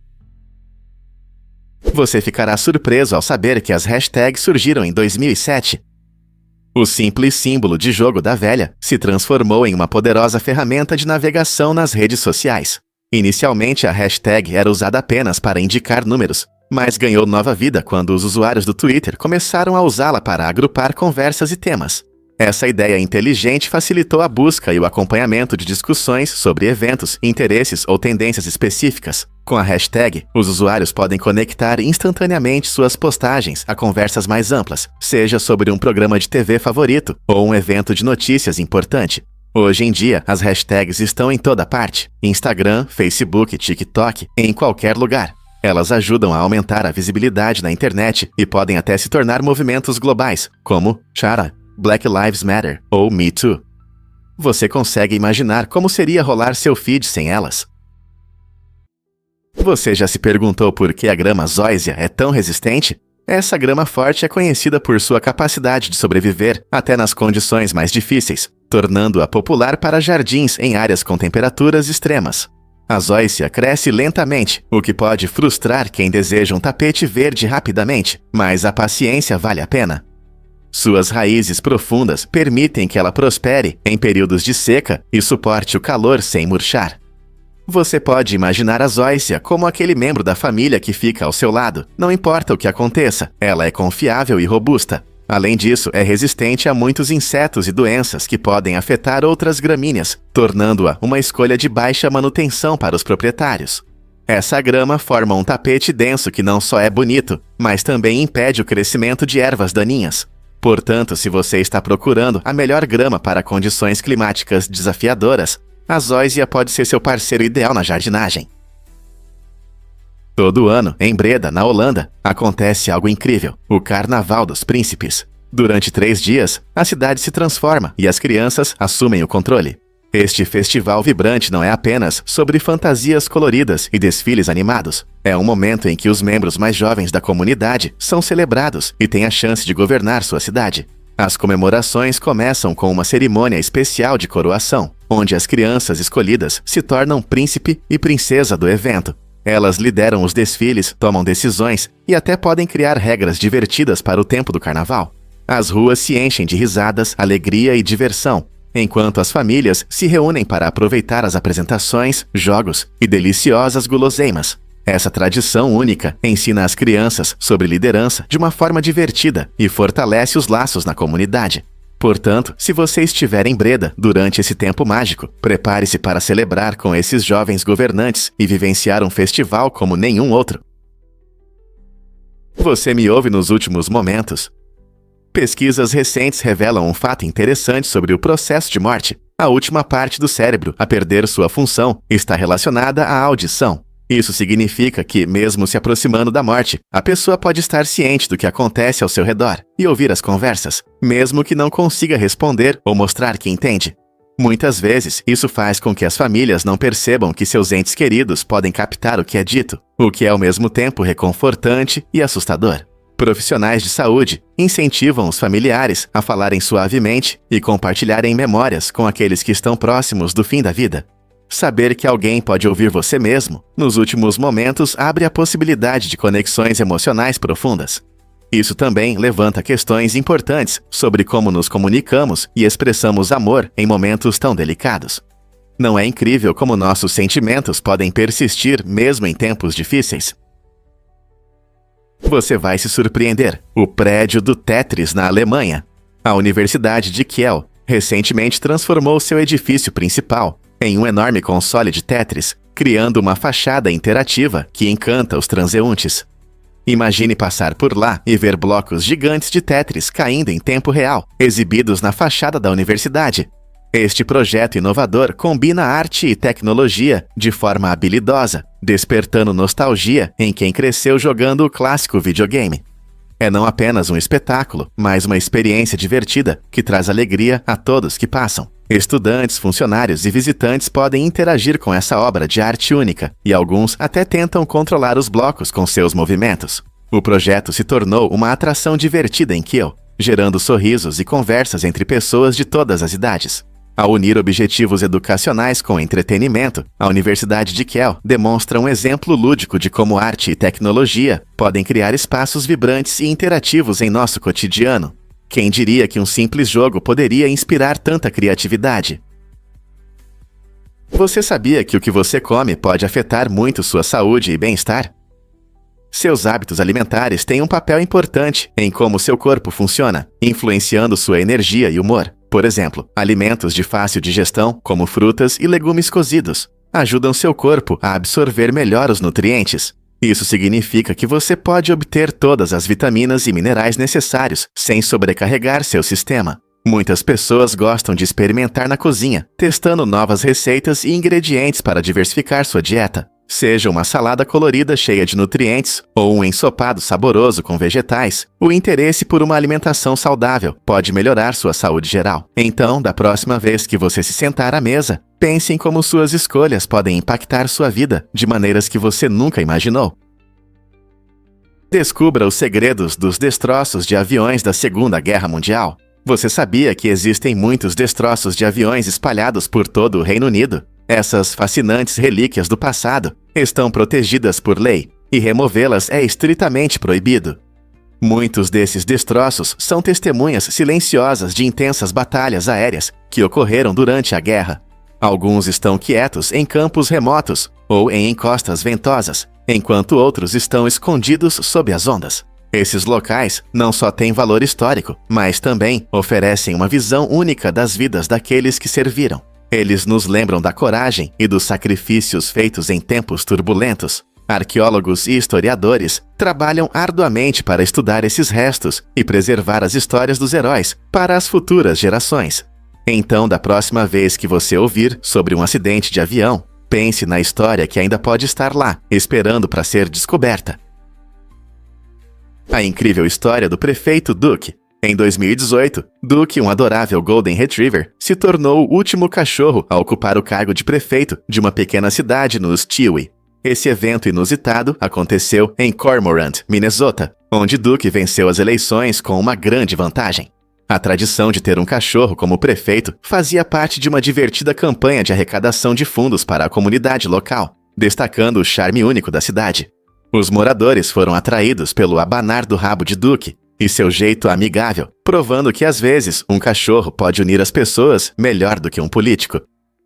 Você ficará surpreso ao saber que as hashtags surgiram em 2007. O simples símbolo de jogo da velha se transformou em uma poderosa ferramenta de navegação nas redes sociais. Inicialmente, a hashtag era usada apenas para indicar números, mas ganhou nova vida quando os usuários do Twitter começaram a usá-la para agrupar conversas e temas. Essa ideia inteligente facilitou a busca e o acompanhamento de discussões sobre eventos, interesses ou tendências específicas. Com a hashtag, os usuários podem conectar instantaneamente suas postagens a conversas mais amplas, seja sobre um programa de TV favorito ou um evento de notícias importante. Hoje em dia, as hashtags estão em toda parte: Instagram, Facebook, TikTok, em qualquer lugar. Elas ajudam a aumentar a visibilidade na internet e podem até se tornar movimentos globais, como Chara, Black Lives Matter ou Me Too. Você consegue imaginar como seria rolar seu feed sem elas? Você já se perguntou por que a grama zoysia é tão resistente? Essa grama forte é conhecida por sua capacidade de sobreviver até nas condições mais difíceis, tornando-a popular para jardins em áreas com temperaturas extremas. A zoysia cresce lentamente, o que pode frustrar quem deseja um tapete verde rapidamente, mas a paciência vale a pena. Suas raízes profundas permitem que ela prospere em períodos de seca e suporte o calor sem murchar. Você pode imaginar a zoysia como aquele membro da família que fica ao seu lado. Não importa o que aconteça, ela é confiável e robusta. Além disso, é resistente a muitos insetos e doenças que podem afetar outras gramíneas, tornando-a uma escolha de baixa manutenção para os proprietários. Essa grama forma um tapete denso que não só é bonito, mas também impede o crescimento de ervas daninhas. Portanto, se você está procurando a melhor grama para condições climáticas desafiadoras, a zoysia pode ser seu parceiro ideal na jardinagem. Todo ano, em Breda, na Holanda, acontece algo incrível: o Carnaval dos Príncipes. Durante 3 dias, a cidade se transforma e as crianças assumem o controle. Este festival vibrante não é apenas sobre fantasias coloridas e desfiles animados. É um momento em que os membros mais jovens da comunidade são celebrados e têm a chance de governar sua cidade. As comemorações começam com uma cerimônia especial de coroação, onde as crianças escolhidas se tornam príncipe e princesa do evento. Elas lideram os desfiles, tomam decisões e até podem criar regras divertidas para o tempo do carnaval. As ruas se enchem de risadas, alegria e diversão, enquanto as famílias se reúnem para aproveitar as apresentações, jogos e deliciosas guloseimas. Essa tradição única ensina as crianças sobre liderança de uma forma divertida e fortalece os laços na comunidade. Portanto, se você estiver em Breda durante esse tempo mágico, prepare-se para celebrar com esses jovens governantes e vivenciar um festival como nenhum outro. Você me ouve nos últimos momentos? Pesquisas recentes revelam um fato interessante sobre o processo de morte. A última parte do cérebro a perder sua função está relacionada à audição. Isso significa que, mesmo se aproximando da morte, a pessoa pode estar ciente do que acontece ao seu redor e ouvir as conversas, mesmo que não consiga responder ou mostrar que entende. Muitas vezes, isso faz com que as famílias não percebam que seus entes queridos podem captar o que é dito, o que é ao mesmo tempo reconfortante e assustador. Profissionais de saúde incentivam os familiares a falarem suavemente e compartilharem memórias com aqueles que estão próximos do fim da vida. Saber que alguém pode ouvir você mesmo, nos últimos momentos, abre a possibilidade de conexões emocionais profundas. Isso também levanta questões importantes sobre como nos comunicamos e expressamos amor em momentos tão delicados. Não é incrível como nossos sentimentos podem persistir mesmo em tempos difíceis? Você vai se surpreender. O prédio do Tetris na Alemanha. A Universidade de Kiel recentemente transformou seu edifício principal em um enorme console de Tetris, criando uma fachada interativa que encanta os transeuntes. Imagine passar por lá e ver blocos gigantes de Tetris caindo em tempo real, exibidos na fachada da universidade. Este projeto inovador combina arte e tecnologia de forma habilidosa, despertando nostalgia em quem cresceu jogando o clássico videogame. É não apenas um espetáculo, mas uma experiência divertida que traz alegria a todos que passam. Estudantes, funcionários e visitantes podem interagir com essa obra de arte única, e alguns até tentam controlar os blocos com seus movimentos. O projeto se tornou uma atração divertida em Kiel, gerando sorrisos e conversas entre pessoas de todas as idades. Ao unir objetivos educacionais com entretenimento, a Universidade de Kiel demonstra um exemplo lúdico de como arte e tecnologia podem criar espaços vibrantes e interativos em nosso cotidiano. Quem diria que um simples jogo poderia inspirar tanta criatividade? Você sabia que o que você come pode afetar muito sua saúde e bem-estar? Seus hábitos alimentares têm um papel importante em como seu corpo funciona, influenciando sua energia e humor. Por exemplo, alimentos de fácil digestão, como frutas e legumes cozidos, ajudam seu corpo a absorver melhor os nutrientes. Isso significa que você pode obter todas as vitaminas e minerais necessários sem sobrecarregar seu sistema. Muitas pessoas gostam de experimentar na cozinha, testando novas receitas e ingredientes para diversificar sua dieta. Seja uma salada colorida cheia de nutrientes ou um ensopado saboroso com vegetais, o interesse por uma alimentação saudável pode melhorar sua saúde geral. Então, da próxima vez que você se sentar à mesa, pense em como suas escolhas podem impactar sua vida de maneiras que você nunca imaginou. Descubra os segredos dos destroços de aviões da Segunda Guerra Mundial. Você sabia que existem muitos destroços de aviões espalhados por todo o Reino Unido? Essas fascinantes relíquias do passado estão protegidas por lei, e removê-las é estritamente proibido. Muitos desses destroços são testemunhas silenciosas de intensas batalhas aéreas que ocorreram durante a guerra. Alguns estão quietos em campos remotos ou em encostas ventosas, enquanto outros estão escondidos sob as ondas. Esses locais não só têm valor histórico, mas também oferecem uma visão única das vidas daqueles que serviram. Eles nos lembram da coragem e dos sacrifícios feitos em tempos turbulentos. Arqueólogos e historiadores trabalham arduamente para estudar esses restos e preservar as histórias dos heróis para as futuras gerações. Então, da próxima vez que você ouvir sobre um acidente de avião, pense na história que ainda pode estar lá, esperando para ser descoberta. A incrível história do prefeito Duke. Em 2018, Duke, um adorável Golden Retriever, se tornou o último cachorro a ocupar o cargo de prefeito de uma pequena cidade no Stewie. Esse evento inusitado aconteceu em Cormorant, Minnesota, onde Duke venceu as eleições com uma grande vantagem. A tradição de ter um cachorro como prefeito fazia parte de uma divertida campanha de arrecadação de fundos para a comunidade local, destacando o charme único da cidade. Os moradores foram atraídos pelo abanar do rabo de Duke e seu jeito amigável, provando que às vezes um cachorro pode unir as pessoas melhor do que um político.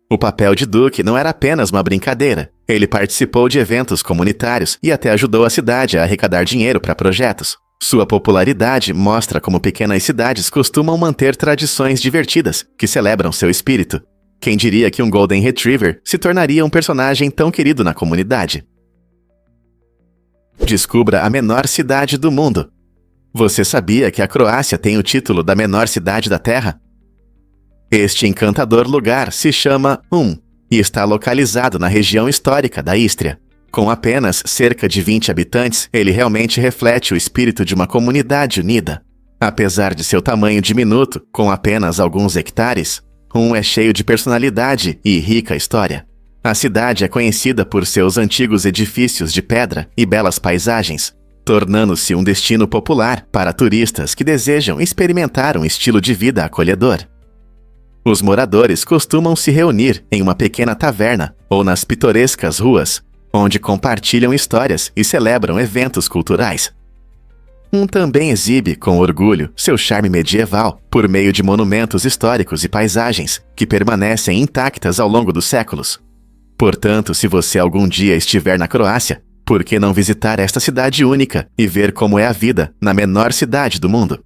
O papel de Duke não era apenas uma brincadeira. Ele participou de eventos comunitários e até ajudou a cidade a arrecadar dinheiro para projetos. Sua popularidade mostra como pequenas cidades costumam manter tradições divertidas que celebram seu espírito. Quem diria que um Golden Retriever se tornaria um personagem tão querido na comunidade? Descubra a menor cidade do mundo. Você sabia que a Croácia tem o título da menor cidade da Terra? Este encantador lugar se chama e está localizado na região histórica da Ístria. Com apenas cerca de 20 habitantes, ele realmente reflete o espírito de uma comunidade unida. Apesar de seu tamanho diminuto, com apenas alguns hectares, é cheio de personalidade e rica história. A cidade é conhecida por seus antigos edifícios de pedra e belas paisagens, tornando-se um destino popular para turistas que desejam experimentar um estilo de vida acolhedor. Os moradores costumam se reunir em uma pequena taverna ou nas pitorescas ruas, onde compartilham histórias e celebram eventos culturais. Também exibe, com orgulho, seu charme medieval por meio de monumentos históricos e paisagens que permanecem intactas ao longo dos séculos. Portanto, se você algum dia estiver na Croácia, Por que não visitar esta cidade única e ver como é a vida na menor cidade do mundo?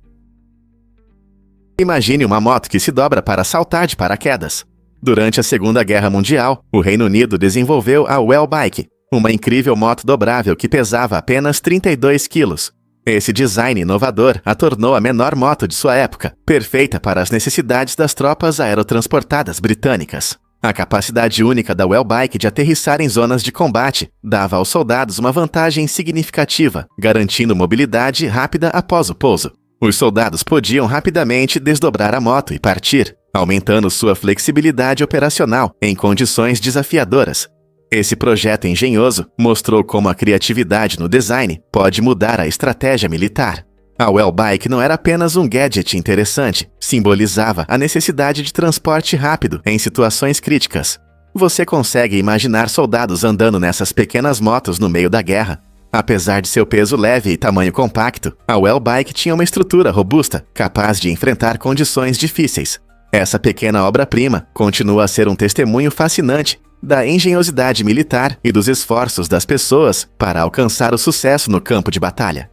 Imagine uma moto que se dobra para saltar de paraquedas. Durante a Segunda Guerra Mundial, o Reino Unido desenvolveu a Well Bike, uma incrível moto dobrável que pesava apenas 32 quilos. Esse design inovador a tornou a menor moto de sua época, perfeita para as necessidades das tropas aerotransportadas britânicas. A capacidade única da Well Bike de aterrissar em zonas de combate dava aos soldados uma vantagem significativa, garantindo mobilidade rápida após o pouso. Os soldados podiam rapidamente desdobrar a moto e partir, aumentando sua flexibilidade operacional em condições desafiadoras. Esse projeto engenhoso mostrou como a criatividade no design pode mudar a estratégia militar. A Well Bike não era apenas um gadget interessante, simbolizava a necessidade de transporte rápido em situações críticas. Você consegue imaginar soldados andando nessas pequenas motos no meio da guerra. Apesar de seu peso leve e tamanho compacto, a Well Bike tinha uma estrutura robusta, capaz de enfrentar condições difíceis. Essa pequena obra-prima continua a ser um testemunho fascinante da engenhosidade militar e dos esforços das pessoas para alcançar o sucesso no campo de batalha.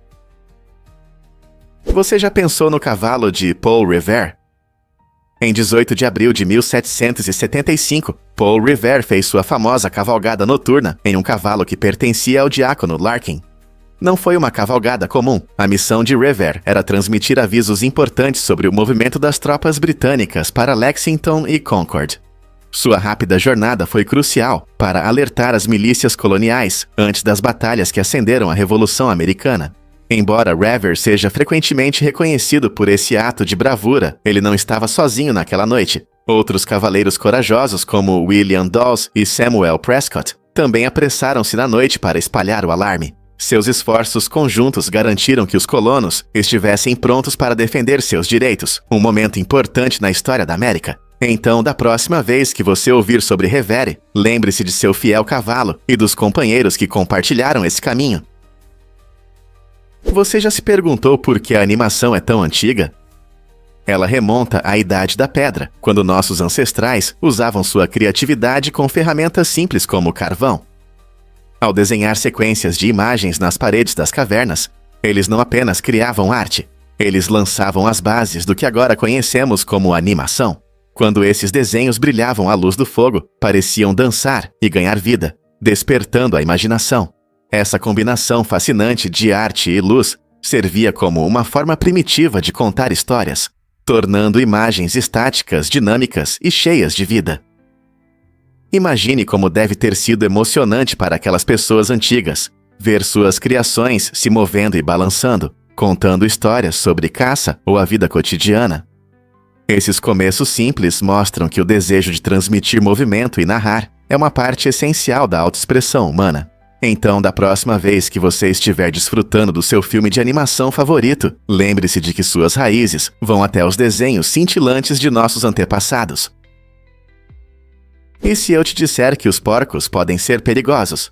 Você já pensou no cavalo de Paul Revere? Em 18 de abril de 1775, Paul Revere fez sua famosa cavalgada noturna em um cavalo que pertencia ao diácono Larkin. Não foi uma cavalgada comum. A missão de Revere era transmitir avisos importantes sobre o movimento das tropas britânicas para Lexington e Concord. Sua rápida jornada foi crucial para alertar as milícias coloniais antes das batalhas que acenderam a Revolução Americana. Embora Revere seja frequentemente reconhecido por esse ato de bravura, ele não estava sozinho naquela noite. Outros cavaleiros corajosos, como William Dawes e Samuel Prescott, também apressaram-se na noite para espalhar o alarme. Seus esforços conjuntos garantiram que os colonos estivessem prontos para defender seus direitos, um momento importante na história da América. Então, da próxima vez que você ouvir sobre Revere, lembre-se de seu fiel cavalo e dos companheiros que compartilharam esse caminho. Você já se perguntou por que a animação é tão antiga? Ela remonta à Idade da Pedra, quando nossos ancestrais usavam sua criatividade com ferramentas simples como carvão. Ao desenhar sequências de imagens nas paredes das cavernas, eles não apenas criavam arte, eles lançavam as bases do que agora conhecemos como animação. Quando esses desenhos brilhavam à luz do fogo, pareciam dançar e ganhar vida, despertando a imaginação. Essa combinação fascinante de arte e luz servia como uma forma primitiva de contar histórias, tornando imagens estáticas, dinâmicas e cheias de vida. Imagine como deve ter sido emocionante para aquelas pessoas antigas, ver suas criações se movendo e balançando, contando histórias sobre caça ou a vida cotidiana. Esses começos simples mostram que o desejo de transmitir movimento e narrar é uma parte essencial da autoexpressão humana. Então, da próxima vez que você estiver desfrutando do seu filme de animação favorito, lembre-se de que suas raízes vão até os desenhos cintilantes de nossos antepassados. E se eu te disser que os porcos podem ser perigosos?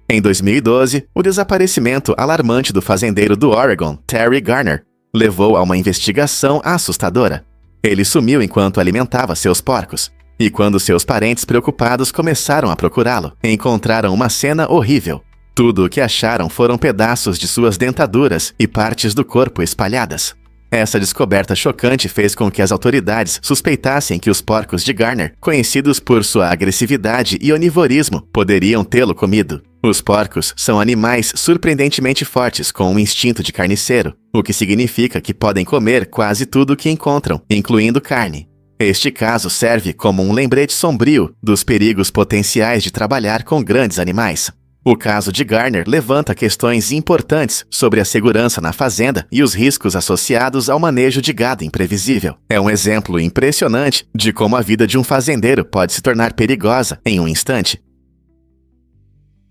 Em 2012, o desaparecimento alarmante do fazendeiro do Oregon, Terry Garner, levou a uma investigação assustadora. Ele sumiu enquanto alimentava seus porcos. E quando seus parentes preocupados começaram a procurá-lo, encontraram uma cena horrível. Tudo o que acharam foram pedaços de suas dentaduras e partes do corpo espalhadas. Essa descoberta chocante fez com que as autoridades suspeitassem que os porcos de Garner, conhecidos por sua agressividade e onivorismo, poderiam tê-lo comido. Os porcos são animais surpreendentemente fortes com um instinto de carniceiro, o que significa que podem comer quase tudo o que encontram, incluindo carne. Este caso serve como um lembrete sombrio dos perigos potenciais de trabalhar com grandes animais. O caso de Garner levanta questões importantes sobre a segurança na fazenda e os riscos associados ao manejo de gado imprevisível. É um exemplo impressionante de como a vida de um fazendeiro pode se tornar perigosa em um instante.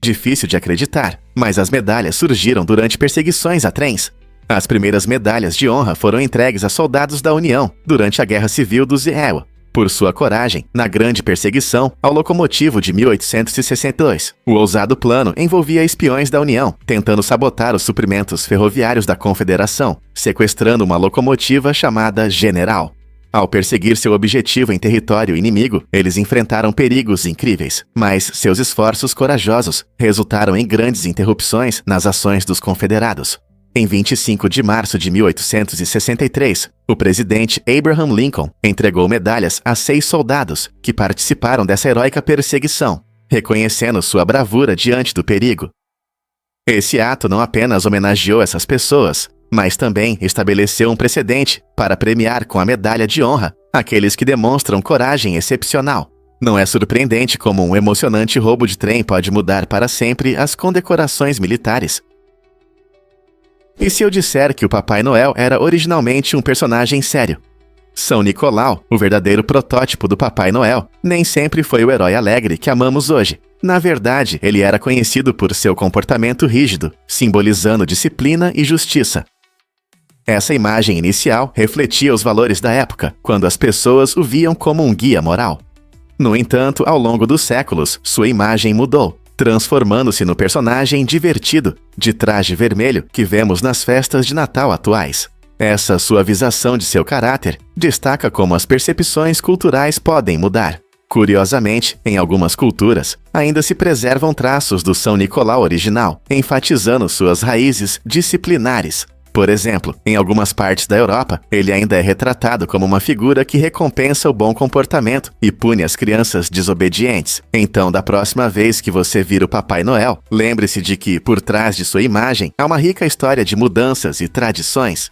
Difícil de acreditar, mas as medalhas surgiram durante perseguições a trens. As primeiras medalhas de honra foram entregues a soldados da União durante a Guerra Civil dos Iowa, por sua coragem na grande perseguição ao locomotivo de 1862. O ousado plano envolvia espiões da União, tentando sabotar os suprimentos ferroviários da Confederação, sequestrando uma locomotiva chamada General. Ao perseguir seu objetivo em território inimigo, eles enfrentaram perigos incríveis, mas seus esforços corajosos resultaram em grandes interrupções nas ações dos confederados. Em 25 de março de 1863, o presidente Abraham Lincoln entregou medalhas a 6 soldados que participaram dessa heróica perseguição, reconhecendo sua bravura diante do perigo. Esse ato não apenas homenageou essas pessoas, mas também estabeleceu um precedente para premiar com a medalha de honra aqueles que demonstram coragem excepcional. Não é surpreendente como um emocionante roubo de trem pode mudar para sempre as condecorações militares. E se eu disser que o Papai Noel era originalmente um personagem sério? São Nicolau, o verdadeiro protótipo do Papai Noel, nem sempre foi o herói alegre que amamos hoje. Na verdade, ele era conhecido por seu comportamento rígido, simbolizando disciplina e justiça. Essa imagem inicial refletia os valores da época, quando as pessoas o viam como um guia moral. No entanto, ao longo dos séculos, sua imagem mudou, transformando-se no personagem divertido, de traje vermelho que vemos nas festas de Natal atuais. Essa suavização de seu caráter destaca como as percepções culturais podem mudar. Curiosamente, em algumas culturas, ainda se preservam traços do São Nicolau original, enfatizando suas raízes disciplinares. Por exemplo, em algumas partes da Europa, ele ainda é retratado como uma figura que recompensa o bom comportamento e pune as crianças desobedientes. Então, da próxima vez que você vir o Papai Noel, lembre-se de que, por trás de sua imagem, há uma rica história de mudanças e tradições.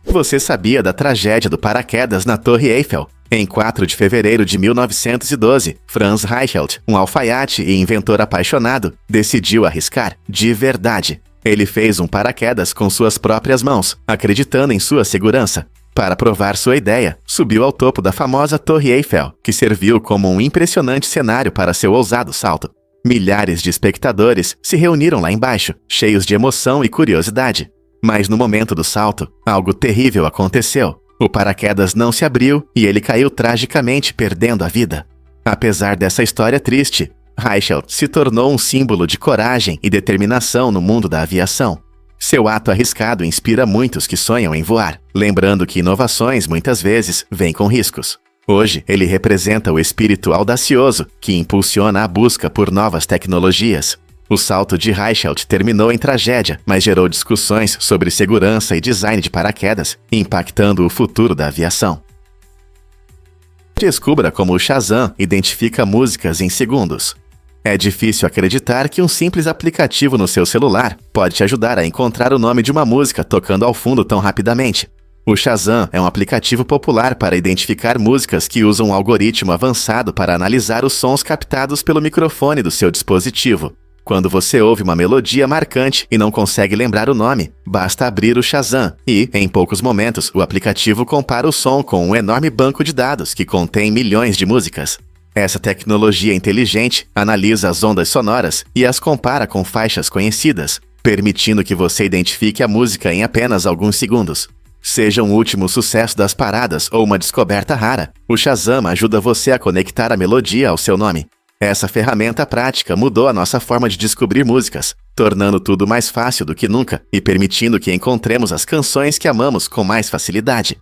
Você sabia da tragédia do paraquedas na Torre Eiffel? Em 4 de fevereiro de 1912, Franz Reichelt, um alfaiate e inventor apaixonado, decidiu arriscar de verdade. Ele fez um paraquedas com suas próprias mãos, acreditando em sua segurança. Para provar sua ideia, subiu ao topo da famosa Torre Eiffel, que serviu como um impressionante cenário para seu ousado salto. Milhares de espectadores se reuniram lá embaixo, cheios de emoção e curiosidade. Mas no momento do salto, algo terrível aconteceu. O paraquedas não se abriu e ele caiu tragicamente, perdendo a vida. Apesar dessa história triste, Reichelt se tornou um símbolo de coragem e determinação no mundo da aviação. Seu ato arriscado inspira muitos que sonham em voar, lembrando que inovações muitas vezes vêm com riscos. Hoje, ele representa o espírito audacioso que impulsiona a busca por novas tecnologias. O salto de Reichelt terminou em tragédia, mas gerou discussões sobre segurança e design de paraquedas, impactando o futuro da aviação. Descubra como o Shazam identifica músicas em segundos. É difícil acreditar que um simples aplicativo no seu celular pode te ajudar a encontrar o nome de uma música tocando ao fundo tão rapidamente. O Shazam é um aplicativo popular para identificar músicas que usam um algoritmo avançado para analisar os sons captados pelo microfone do seu dispositivo. Quando você ouve uma melodia marcante e não consegue lembrar o nome, basta abrir o Shazam e, em poucos momentos, o aplicativo compara o som com um enorme banco de dados que contém milhões de músicas. Essa tecnologia inteligente analisa as ondas sonoras e as compara com faixas conhecidas, permitindo que você identifique a música em apenas alguns segundos. Seja um último sucesso das paradas ou uma descoberta rara, o Shazam ajuda você a conectar a melodia ao seu nome. Essa ferramenta prática mudou a nossa forma de descobrir músicas, tornando tudo mais fácil do que nunca e permitindo que encontremos as canções que amamos com mais facilidade.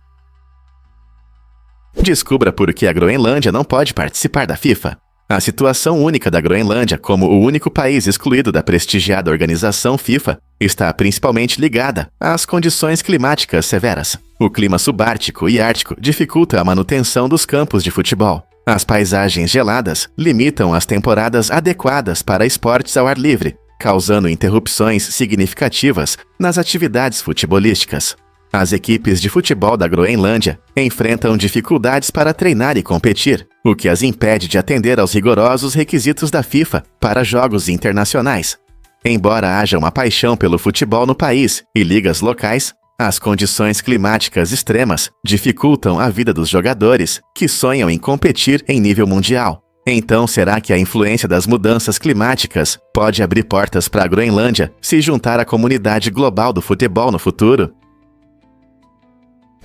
Descubra por que a Groenlândia não pode participar da FIFA. A situação única da Groenlândia como o único país excluído da prestigiada organização FIFA está principalmente ligada às condições climáticas severas. O clima subártico e ártico dificulta a manutenção dos campos de futebol. As paisagens geladas limitam as temporadas adequadas para esportes ao ar livre, causando interrupções significativas nas atividades futebolísticas. As equipes de futebol da Groenlândia enfrentam dificuldades para treinar e competir, o que as impede de atender aos rigorosos requisitos da FIFA para jogos internacionais. Embora haja uma paixão pelo futebol no país e ligas locais, as condições climáticas extremas dificultam a vida dos jogadores que sonham em competir em nível mundial. Então, será que a influência das mudanças climáticas pode abrir portas para a Groenlândia se juntar à comunidade global do futebol no futuro?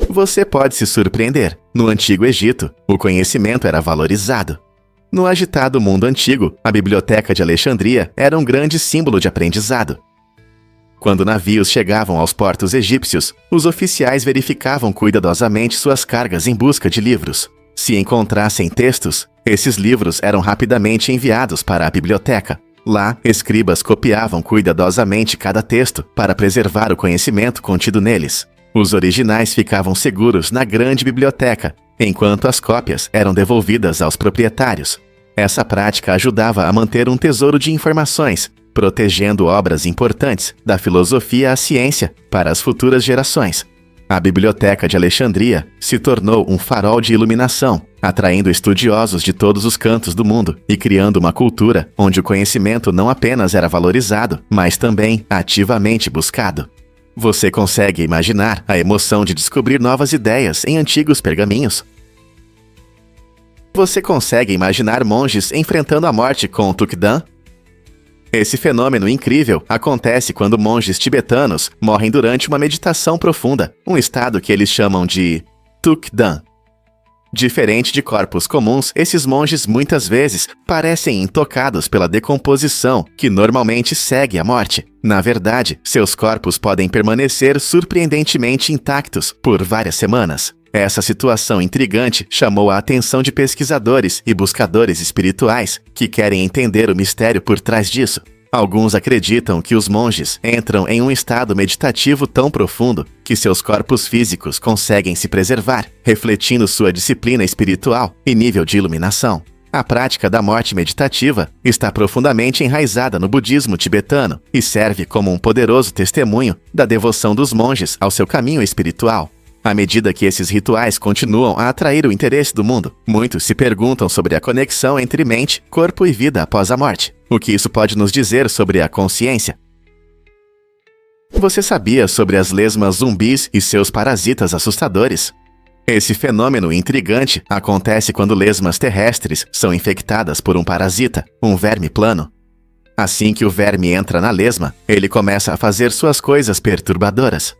Você pode se surpreender. No Antigo Egito, o conhecimento era valorizado. No agitado mundo antigo, a Biblioteca de Alexandria era um grande símbolo de aprendizado. Quando navios chegavam aos portos egípcios, os oficiais verificavam cuidadosamente suas cargas em busca de livros. Se encontrassem textos, esses livros eram rapidamente enviados para a biblioteca. Lá, escribas copiavam cuidadosamente cada texto para preservar o conhecimento contido neles. Os originais ficavam seguros na grande biblioteca, enquanto as cópias eram devolvidas aos proprietários. Essa prática ajudava a manter um tesouro de informações, protegendo obras importantes, da filosofia à ciência, para as futuras gerações. A Biblioteca de Alexandria se tornou um farol de iluminação, atraindo estudiosos de todos os cantos do mundo e criando uma cultura onde o conhecimento não apenas era valorizado, mas também ativamente buscado. Você consegue imaginar a emoção de descobrir novas ideias em antigos pergaminhos? Você consegue imaginar monges enfrentando a morte com o Tukdhan? Esse fenômeno incrível acontece quando monges tibetanos morrem durante uma meditação profunda, um estado que eles chamam de Tukdhan. Diferente de corpos comuns, esses monges muitas vezes parecem intocados pela decomposição que normalmente segue a morte. Na verdade, seus corpos podem permanecer surpreendentemente intactos por várias semanas. Essa situação intrigante chamou a atenção de pesquisadores e buscadores espirituais que querem entender o mistério por trás disso. Alguns acreditam que os monges entram em um estado meditativo tão profundo que seus corpos físicos conseguem se preservar, refletindo sua disciplina espiritual e nível de iluminação. A prática da morte meditativa está profundamente enraizada no budismo tibetano e serve como um poderoso testemunho da devoção dos monges ao seu caminho espiritual. À medida que esses rituais continuam a atrair o interesse do mundo, muitos se perguntam sobre a conexão entre mente, corpo e vida após a morte. O que isso pode nos dizer sobre a consciência? Você sabia sobre as lesmas zumbis e seus parasitas assustadores? Esse fenômeno intrigante acontece quando lesmas terrestres são infectadas por um parasita, um verme plano. Assim que o verme entra na lesma, ele começa a fazer suas coisas perturbadoras.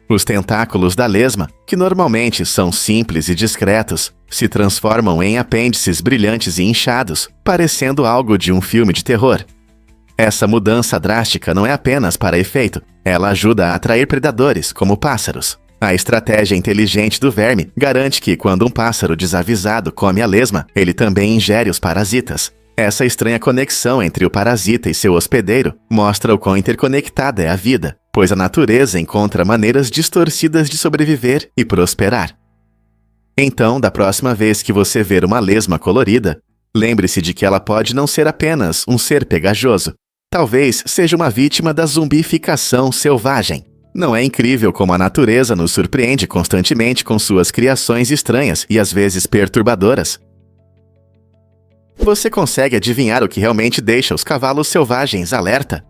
Os tentáculos da lesma, que normalmente são simples e discretos, se transformam em apêndices brilhantes e inchados, parecendo algo de um filme de terror. Essa mudança drástica não é apenas para efeito, ela ajuda a atrair predadores, como pássaros. A estratégia inteligente do verme garante que, quando um pássaro desavisado come a lesma, ele também ingere os parasitas. Essa estranha conexão entre o parasita e seu hospedeiro mostra o quão interconectada é a vida, pois a natureza encontra maneiras distorcidas de sobreviver e prosperar. Então, da próxima vez que você ver uma lesma colorida, lembre-se de que ela pode não ser apenas um ser pegajoso. Talvez seja uma vítima da zumbificação selvagem. Não é incrível como a natureza nos surpreende constantemente com suas criações estranhas e às vezes perturbadoras? Você consegue adivinhar o que realmente deixa os cavalos selvagens alerta?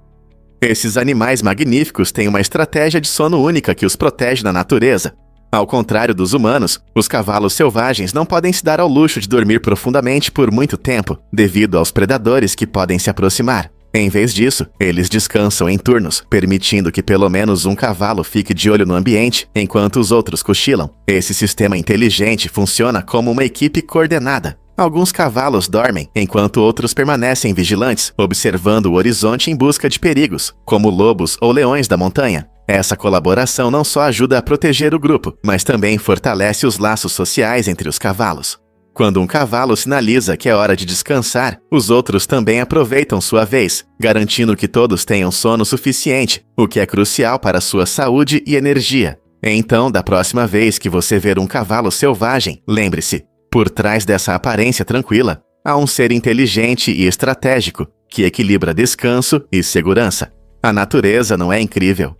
Esses animais magníficos têm uma estratégia de sono única que os protege da natureza. Ao contrário dos humanos, os cavalos selvagens não podem se dar ao luxo de dormir profundamente por muito tempo, devido aos predadores que podem se aproximar. Em vez disso, eles descansam em turnos, permitindo que pelo menos um cavalo fique de olho no ambiente, enquanto os outros cochilam. Esse sistema inteligente funciona como uma equipe coordenada. Alguns cavalos dormem, enquanto outros permanecem vigilantes, observando o horizonte em busca de perigos, como lobos ou leões da montanha. Essa colaboração não só ajuda a proteger o grupo, mas também fortalece os laços sociais entre os cavalos. Quando um cavalo sinaliza que é hora de descansar, os outros também aproveitam sua vez, garantindo que todos tenham sono suficiente, o que é crucial para sua saúde e energia. Então, da próxima vez que você ver um cavalo selvagem, lembre-se: por trás dessa aparência tranquila, há um ser inteligente e estratégico que equilibra descanso e segurança. A natureza não é incrível?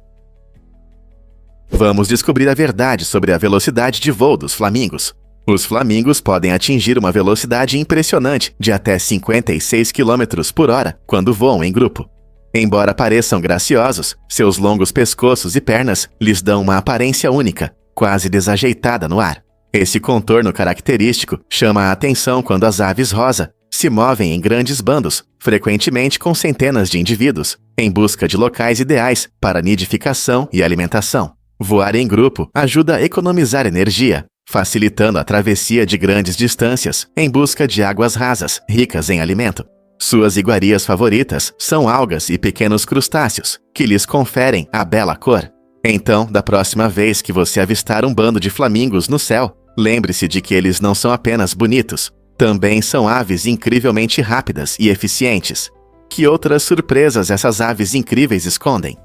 Vamos descobrir a verdade sobre a velocidade de voo dos flamingos. Os flamingos podem atingir uma velocidade impressionante de até 56 km por hora quando voam em grupo. Embora pareçam graciosos, seus longos pescoços e pernas lhes dão uma aparência única, quase desajeitada no ar. Esse contorno característico chama a atenção quando as aves rosa se movem em grandes bandos, frequentemente com centenas de indivíduos, em busca de locais ideais para nidificação e alimentação. Voar em grupo ajuda a economizar energia, facilitando a travessia de grandes distâncias em busca de águas rasas, ricas em alimento. Suas iguarias favoritas são algas e pequenos crustáceos, que lhes conferem a bela cor. Então, da próxima vez que você avistar um bando de flamingos no céu, lembre-se de que eles não são apenas bonitos, também são aves incrivelmente rápidas e eficientes. Que outras surpresas essas aves incríveis escondem?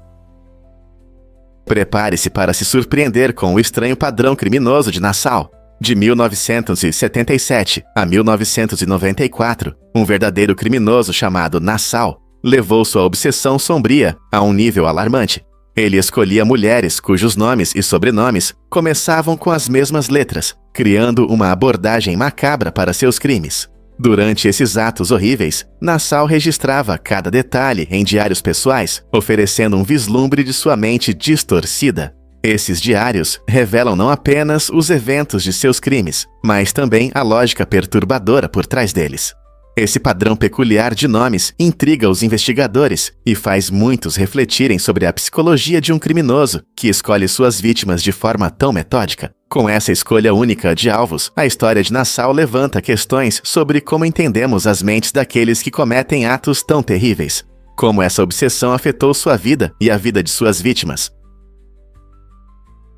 Prepare-se para se surpreender com o estranho padrão criminoso de Nassau. De 1977 a 1994, um verdadeiro criminoso chamado Nassau levou sua obsessão sombria a um nível alarmante. Ele escolhia mulheres cujos nomes e sobrenomes começavam com as mesmas letras, criando uma abordagem macabra para seus crimes. Durante esses atos horríveis, Nassau registrava cada detalhe em diários pessoais, oferecendo um vislumbre de sua mente distorcida. Esses diários revelam não apenas os eventos de seus crimes, mas também a lógica perturbadora por trás deles. Esse padrão peculiar de nomes intriga os investigadores e faz muitos refletirem sobre a psicologia de um criminoso que escolhe suas vítimas de forma tão metódica. Com essa escolha única de alvos, a história de Nassau levanta questões sobre como entendemos as mentes daqueles que cometem atos tão terríveis. Como essa obsessão afetou sua vida e a vida de suas vítimas.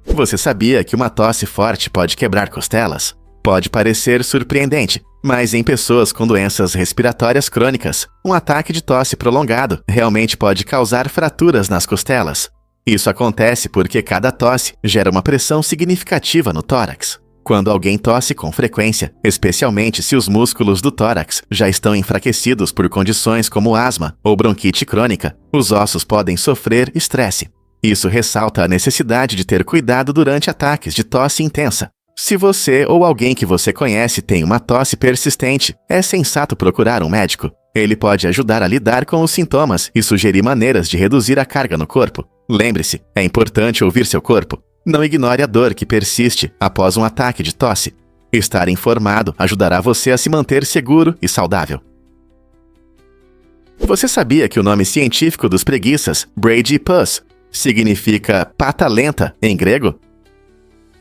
Você sabia que uma tosse forte pode quebrar costelas? Pode parecer surpreendente, mas em pessoas com doenças respiratórias crônicas, um ataque de tosse prolongado realmente pode causar fraturas nas costelas. Isso acontece porque cada tosse gera uma pressão significativa no tórax. Quando alguém tosse com frequência, especialmente se os músculos do tórax já estão enfraquecidos por condições como asma ou bronquite crônica, os ossos podem sofrer estresse. Isso ressalta a necessidade de ter cuidado durante ataques de tosse intensa. Se você ou alguém que você conhece tem uma tosse persistente, é sensato procurar um médico. Ele pode ajudar a lidar com os sintomas e sugerir maneiras de reduzir a carga no corpo. Lembre-se, é importante ouvir seu corpo. Não ignore a dor que persiste após um ataque de tosse. Estar informado ajudará você a se manter seguro e saudável. Você sabia que o nome científico dos preguiças, Bradypus, significa pata lenta em grego?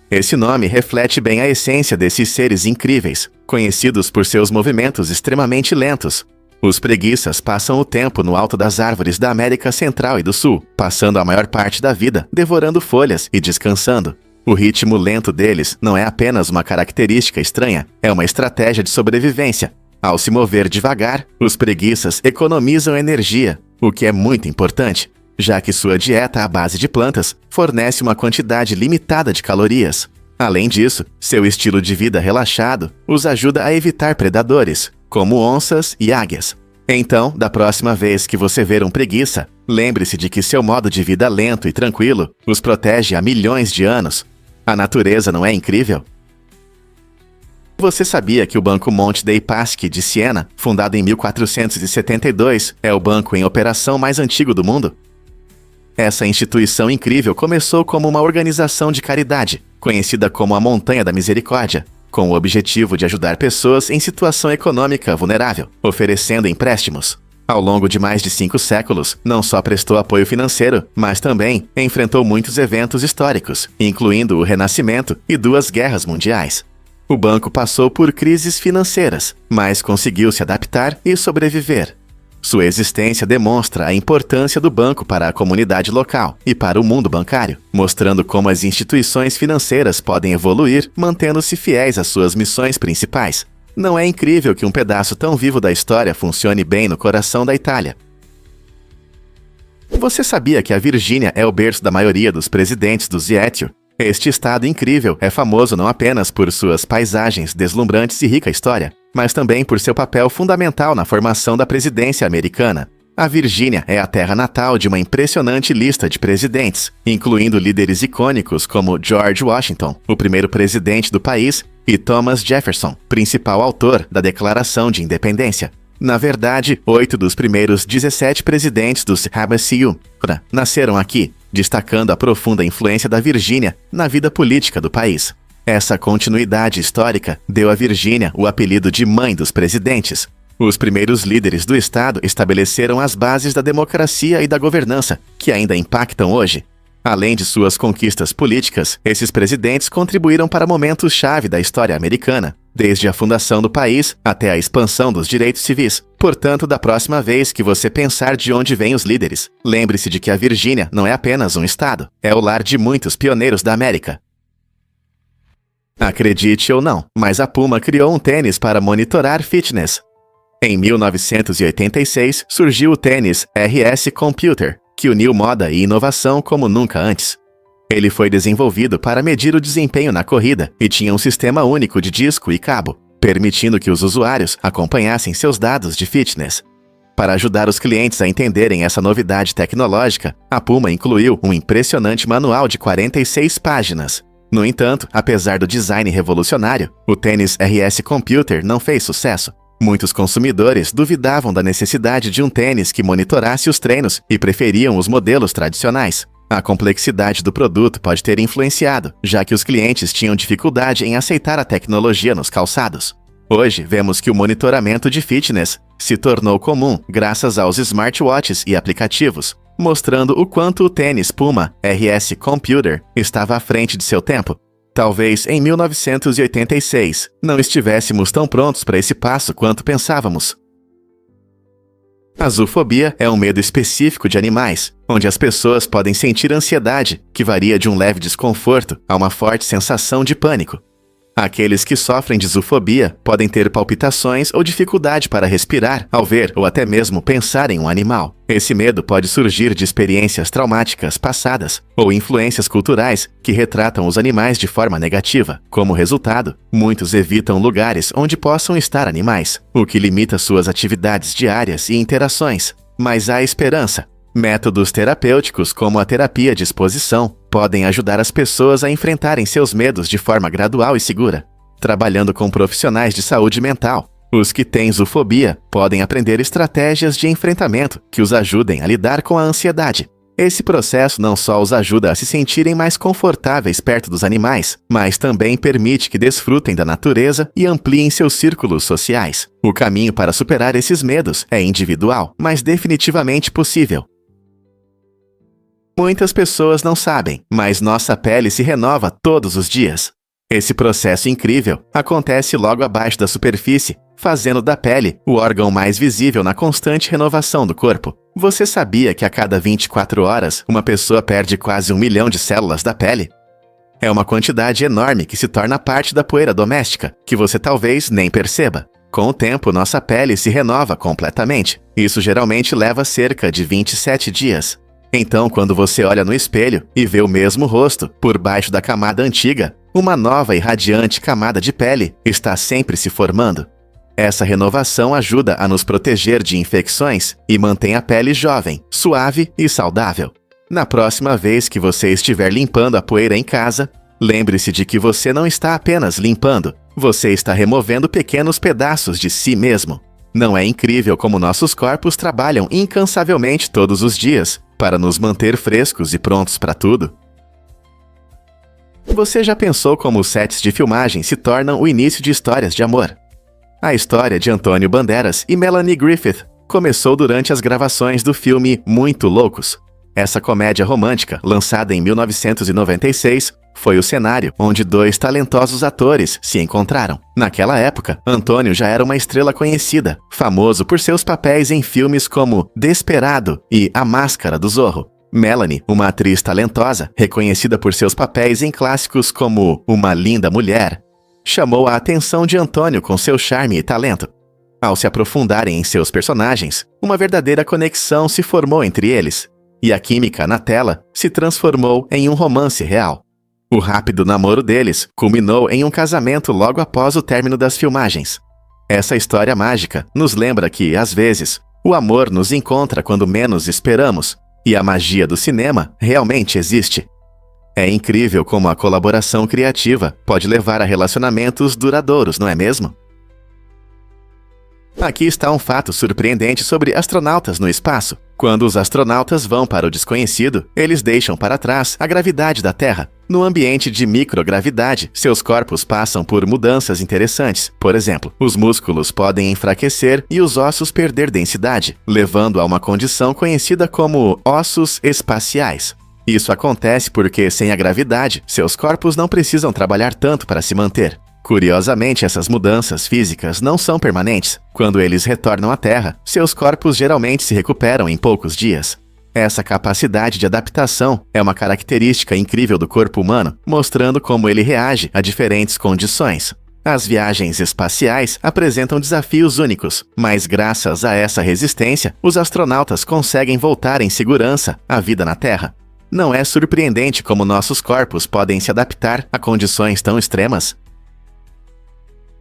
Esse nome reflete bem a essência desses seres incríveis, conhecidos por seus movimentos extremamente lentos. Os preguiças passam o tempo no alto das árvores da América Central e do Sul, passando a maior parte da vida devorando folhas e descansando. O ritmo lento deles não é apenas uma característica estranha, é uma estratégia de sobrevivência. Ao se mover devagar, os preguiças economizam energia, o que é muito importante, já que sua dieta à base de plantas fornece uma quantidade limitada de calorias. Além disso, seu estilo de vida relaxado os ajuda a evitar predadores, como onças e águias. Então, da próxima vez que você ver um preguiça, lembre-se de que seu modo de vida lento e tranquilo os protege há milhões de anos. A natureza não é incrível? Você sabia que o Banco Monte dei Paschi de Siena, fundado em 1472, é o banco em operação mais antigo do mundo? Essa instituição incrível começou como uma organização de caridade, conhecida como a Montanha da Misericórdia, com o objetivo de ajudar pessoas em situação econômica vulnerável, oferecendo empréstimos. Ao longo de mais de 5 séculos, não só prestou apoio financeiro, mas também enfrentou muitos eventos históricos, incluindo o Renascimento e 2 guerras mundiais. O banco passou por crises financeiras, mas conseguiu se adaptar e sobreviver. Sua existência demonstra a importância do banco para a comunidade local e para o mundo bancário, mostrando como as instituições financeiras podem evoluir mantendo-se fiéis às suas missões principais. Não é incrível que um pedaço tão vivo da história funcione bem no coração da Itália? Você sabia que a Virgínia é o berço da maioria dos presidentes do Zietio? Este estado incrível é famoso não apenas por suas paisagens deslumbrantes e rica história, mas também por seu papel fundamental na formação da presidência americana. A Virgínia é a terra natal de uma impressionante lista de presidentes, incluindo líderes icônicos como George Washington, o primeiro presidente do país, e Thomas Jefferson, principal autor da Declaração de Independência. Na verdade, 8 dos primeiros 17 presidentes dos Habsburgo nasceram aqui, destacando a profunda influência da Virgínia na vida política do país. Essa continuidade histórica deu à Virgínia o apelido de Mãe dos Presidentes. Os primeiros líderes do estado estabeleceram as bases da democracia e da governança, que ainda impactam hoje. Além de suas conquistas políticas, esses presidentes contribuíram para momentos-chave da história americana. desde a fundação do país até a expansão dos direitos civis. Portanto, da próxima vez que você pensar de onde vêm os líderes, lembre-se de que a Virgínia não é apenas um estado, é o lar de muitos pioneiros da América. Acredite ou não, mas a Puma criou um tênis para monitorar fitness. Em 1986, surgiu o tênis RS Computer, que uniu moda e inovação como nunca antes. Ele foi desenvolvido para medir o desempenho na corrida e tinha um sistema único de disco e cabo, permitindo que os usuários acompanhassem seus dados de fitness. Para ajudar os clientes a entenderem essa novidade tecnológica, a Puma incluiu um impressionante manual de 46 páginas. No entanto, apesar do design revolucionário, o tênis RS Computer não fez sucesso. Muitos consumidores duvidavam da necessidade de um tênis que monitorasse os treinos e preferiam os modelos tradicionais. A complexidade do produto pode ter influenciado, já que os clientes tinham dificuldade em aceitar a tecnologia nos calçados. Hoje, vemos que o monitoramento de fitness se tornou comum graças aos smartwatches e aplicativos, mostrando o quanto o tênis Puma RS Computer estava à frente de seu tempo. Talvez em 1986 não estivéssemos tão prontos para esse passo quanto pensávamos. A zoofobia é um medo específico de animais, onde as pessoas podem sentir ansiedade, que varia de um leve desconforto a uma forte sensação de pânico. Aqueles que sofrem de zoofobia podem ter palpitações ou dificuldade para respirar ao ver ou até mesmo pensar em um animal. Esse medo pode surgir de experiências traumáticas passadas ou influências culturais que retratam os animais de forma negativa. Como resultado, muitos evitam lugares onde possam estar animais, o que limita suas atividades diárias e interações. Mas há esperança. Métodos terapêuticos como a terapia de exposição podem ajudar as pessoas a enfrentarem seus medos de forma gradual e segura. Trabalhando com profissionais de saúde mental, os que têm zoofobia podem aprender estratégias de enfrentamento que os ajudem a lidar com a ansiedade. Esse processo não só os ajuda a se sentirem mais confortáveis perto dos animais, mas também permite que desfrutem da natureza e ampliem seus círculos sociais. O caminho para superar esses medos é individual, mas definitivamente possível. Muitas pessoas não sabem, mas nossa pele se renova todos os dias. Esse processo incrível acontece logo abaixo da superfície, fazendo da pele o órgão mais visível na constante renovação do corpo. Você sabia que a cada 24 horas uma pessoa perde quase 1 milhão de células da pele? É uma quantidade enorme que se torna parte da poeira doméstica, que você talvez nem perceba. Com o tempo, nossa pele se renova completamente. Isso geralmente leva cerca de 27 dias. Então, quando você olha no espelho e vê o mesmo rosto por baixo da camada antiga, uma nova e radiante camada de pele está sempre se formando. Essa renovação ajuda a nos proteger de infecções e mantém a pele jovem, suave e saudável. Na próxima vez que você estiver limpando a poeira em casa, lembre-se de que você não está apenas limpando, você está removendo pequenos pedaços de si mesmo. Não é incrível como nossos corpos trabalham incansavelmente todos os dias para nos manter frescos e prontos para tudo? Você já pensou como os sets de filmagem se tornam o início de histórias de amor? A história de Antônio Banderas e Melanie Griffith começou durante as gravações do filme Muito Loucos. Essa comédia romântica, lançada em 1996, foi o cenário onde dois talentosos atores se encontraram. Naquela época, Antônio já era uma estrela conhecida, famoso por seus papéis em filmes como Desperado e A Máscara do Zorro. Melanie, uma atriz talentosa, reconhecida por seus papéis em clássicos como Uma Linda Mulher, chamou a atenção de Antônio com seu charme e talento. Ao se aprofundarem em seus personagens, uma verdadeira conexão se formou entre eles, e a química na tela se transformou em um romance real. O rápido namoro deles culminou em um casamento logo após o término das filmagens. Essa história mágica nos lembra que, às vezes, o amor nos encontra quando menos esperamos, e a magia do cinema realmente existe. É incrível como a colaboração criativa pode levar a relacionamentos duradouros, não é mesmo? Aqui está um fato surpreendente sobre astronautas no espaço. Quando os astronautas vão para o desconhecido, eles deixam para trás a gravidade da Terra. No ambiente de microgravidade, seus corpos passam por mudanças interessantes. Por exemplo, os músculos podem enfraquecer e os ossos perder densidade, levando a uma condição conhecida como ossos espaciais. Isso acontece porque, sem a gravidade, seus corpos não precisam trabalhar tanto para se manter. Curiosamente, essas mudanças físicas não são permanentes. Quando eles retornam à Terra, seus corpos geralmente se recuperam em poucos dias. Essa capacidade de adaptação é uma característica incrível do corpo humano, mostrando como ele reage a diferentes condições. As viagens espaciais apresentam desafios únicos, mas graças a essa resistência, os astronautas conseguem voltar em segurança à vida na Terra. Não é surpreendente como nossos corpos podem se adaptar a condições tão extremas?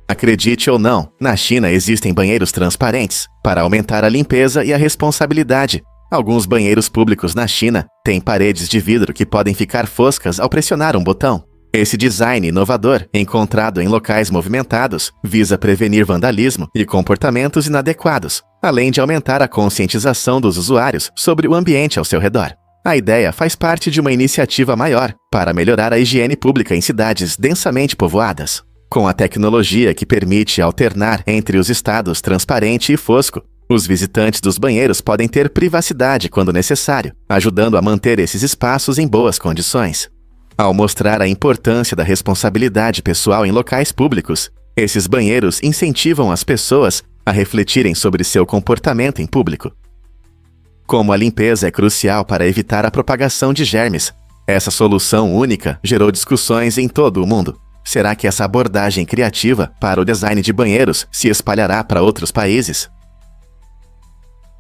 Acredite ou não, na China existem banheiros transparentes para aumentar a limpeza e a responsabilidade. Alguns banheiros públicos na China têm paredes de vidro que podem ficar foscas ao pressionar um botão. Esse design inovador, encontrado em locais movimentados, visa prevenir vandalismo e comportamentos inadequados, além de aumentar a conscientização dos usuários sobre o ambiente ao seu redor. A ideia faz parte de uma iniciativa maior para melhorar a higiene pública em cidades densamente povoadas. Com a tecnologia que permite alternar entre os estados transparente e fosco, os visitantes dos banheiros podem ter privacidade quando necessário, ajudando a manter esses espaços em boas condições. Ao mostrar a importância da responsabilidade pessoal em locais públicos, esses banheiros incentivam as pessoas a refletirem sobre seu comportamento em público. Como a limpeza é crucial para evitar a propagação de germes, essa solução única gerou discussões em todo o mundo. Será que essa abordagem criativa para o design de banheiros se espalhará para outros países?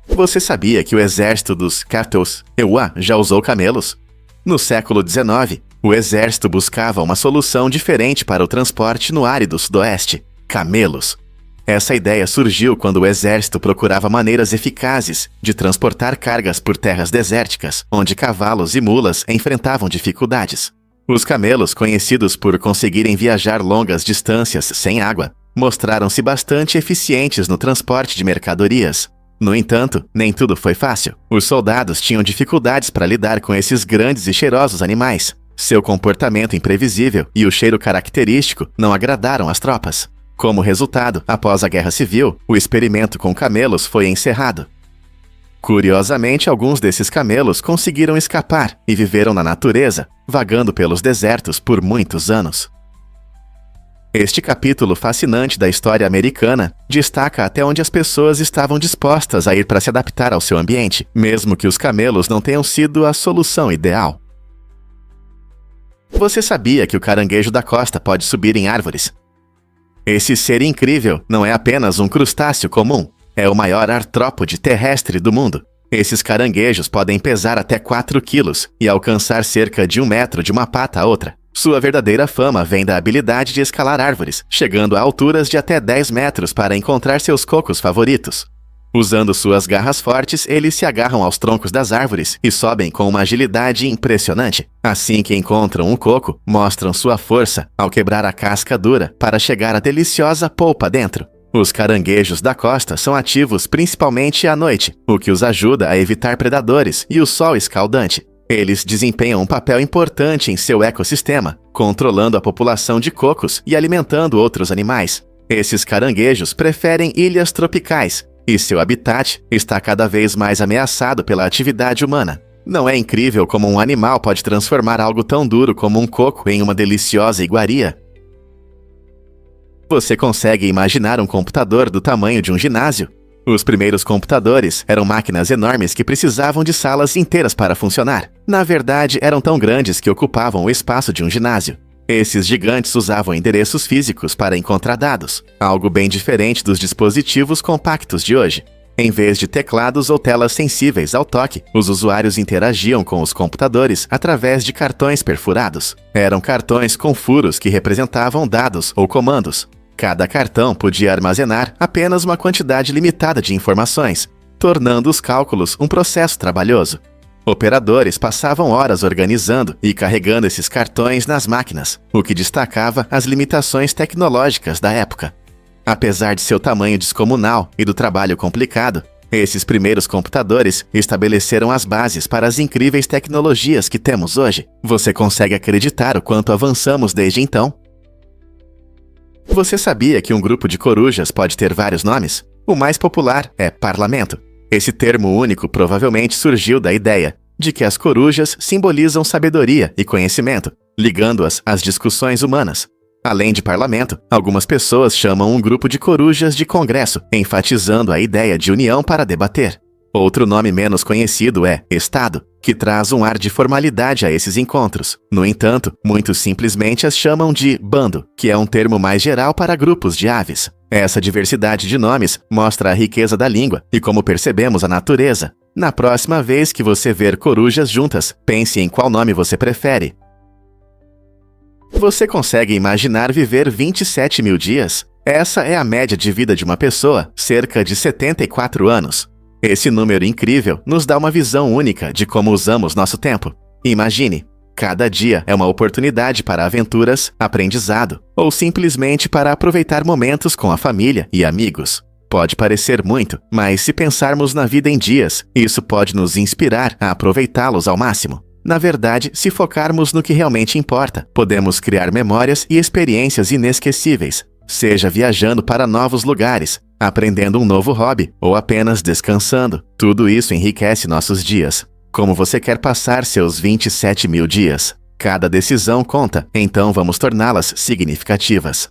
Você sabia que o exército dos Cathos Ewa já usou camelos? No século XIX, o exército buscava uma solução diferente para o transporte no árido sudoeste: camelos. Essa ideia surgiu quando o exército procurava maneiras eficazes de transportar cargas por terras desérticas, onde cavalos e mulas enfrentavam dificuldades. Os camelos, conhecidos por conseguirem viajar longas distâncias sem água, mostraram-se bastante eficientes no transporte de mercadorias. No entanto, nem tudo foi fácil. Os soldados tinham dificuldades para lidar com esses grandes e cheirosos animais. Seu comportamento imprevisível e o cheiro característico não agradaram as tropas. Como resultado, após a Guerra Civil, o experimento com camelos foi encerrado. Curiosamente, alguns desses camelos conseguiram escapar e viveram na natureza, vagando pelos desertos por muitos anos. Este capítulo fascinante da história americana destaca até onde as pessoas estavam dispostas a ir para se adaptar ao seu ambiente, mesmo que os camelos não tenham sido a solução ideal. Você sabia que o caranguejo da costa pode subir em árvores? Esse ser incrível não é apenas um crustáceo comum, é o maior artrópode terrestre do mundo. Esses caranguejos podem pesar até 4 quilos e alcançar cerca de 1 metro de uma pata a outra. Sua verdadeira fama vem da habilidade de escalar árvores, chegando a alturas de até 10 metros para encontrar seus cocos favoritos. Usando suas garras fortes, eles se agarram aos troncos das árvores e sobem com uma agilidade impressionante. Assim que encontram um coco, mostram sua força ao quebrar a casca dura para chegar à deliciosa polpa dentro. Os caranguejos da costa são ativos principalmente à noite, o que os ajuda a evitar predadores e o sol escaldante. Eles desempenham um papel importante em seu ecossistema, controlando a população de cocos e alimentando outros animais. Esses caranguejos preferem ilhas tropicais, e seu habitat está cada vez mais ameaçado pela atividade humana. Não é incrível como um animal pode transformar algo tão duro como um coco em uma deliciosa iguaria? Você consegue imaginar um computador do tamanho de um ginásio? Os primeiros computadores eram máquinas enormes que precisavam de salas inteiras para funcionar. Na verdade, eram tão grandes que ocupavam o espaço de um ginásio. Esses gigantes usavam endereços físicos para encontrar dados, algo bem diferente dos dispositivos compactos de hoje. Em vez de teclados ou telas sensíveis ao toque, os usuários interagiam com os computadores através de cartões perfurados. Eram cartões com furos que representavam dados ou comandos. Cada cartão podia armazenar apenas uma quantidade limitada de informações, tornando os cálculos um processo trabalhoso. Operadores passavam horas organizando e carregando esses cartões nas máquinas, o que destacava as limitações tecnológicas da época. Apesar de seu tamanho descomunal e do trabalho complicado, esses primeiros computadores estabeleceram as bases para as incríveis tecnologias que temos hoje. Você consegue acreditar o quanto avançamos desde então? Você sabia que um grupo de corujas pode ter vários nomes? O mais popular é parlamento. Esse termo único provavelmente surgiu da ideia de que as corujas simbolizam sabedoria e conhecimento, ligando-as às discussões humanas. Além de parlamento, algumas pessoas chamam um grupo de corujas de congresso, enfatizando a ideia de união para debater. Outro nome menos conhecido é Estado, que traz um ar de formalidade a esses encontros. No entanto, muitos simplesmente as chamam de bando, que é um termo mais geral para grupos de aves. Essa diversidade de nomes mostra a riqueza da língua e como percebemos a natureza. Na próxima vez que você ver corujas juntas, pense em qual nome você prefere. Você consegue imaginar viver 27 mil dias? Essa é a média de vida de uma pessoa, cerca de 74 anos. Esse número incrível nos dá uma visão única de como usamos nosso tempo. Imagine, cada dia é uma oportunidade para aventuras, aprendizado, ou simplesmente para aproveitar momentos com a família e amigos. Pode parecer muito, mas se pensarmos na vida em dias, isso pode nos inspirar a aproveitá-los ao máximo. Na verdade, se focarmos no que realmente importa, podemos criar memórias e experiências inesquecíveis, seja viajando para novos lugares, aprendendo um novo hobby ou apenas descansando. Tudo isso enriquece nossos dias. Como você quer passar seus 27 mil dias? Cada decisão conta, então vamos torná-las significativas.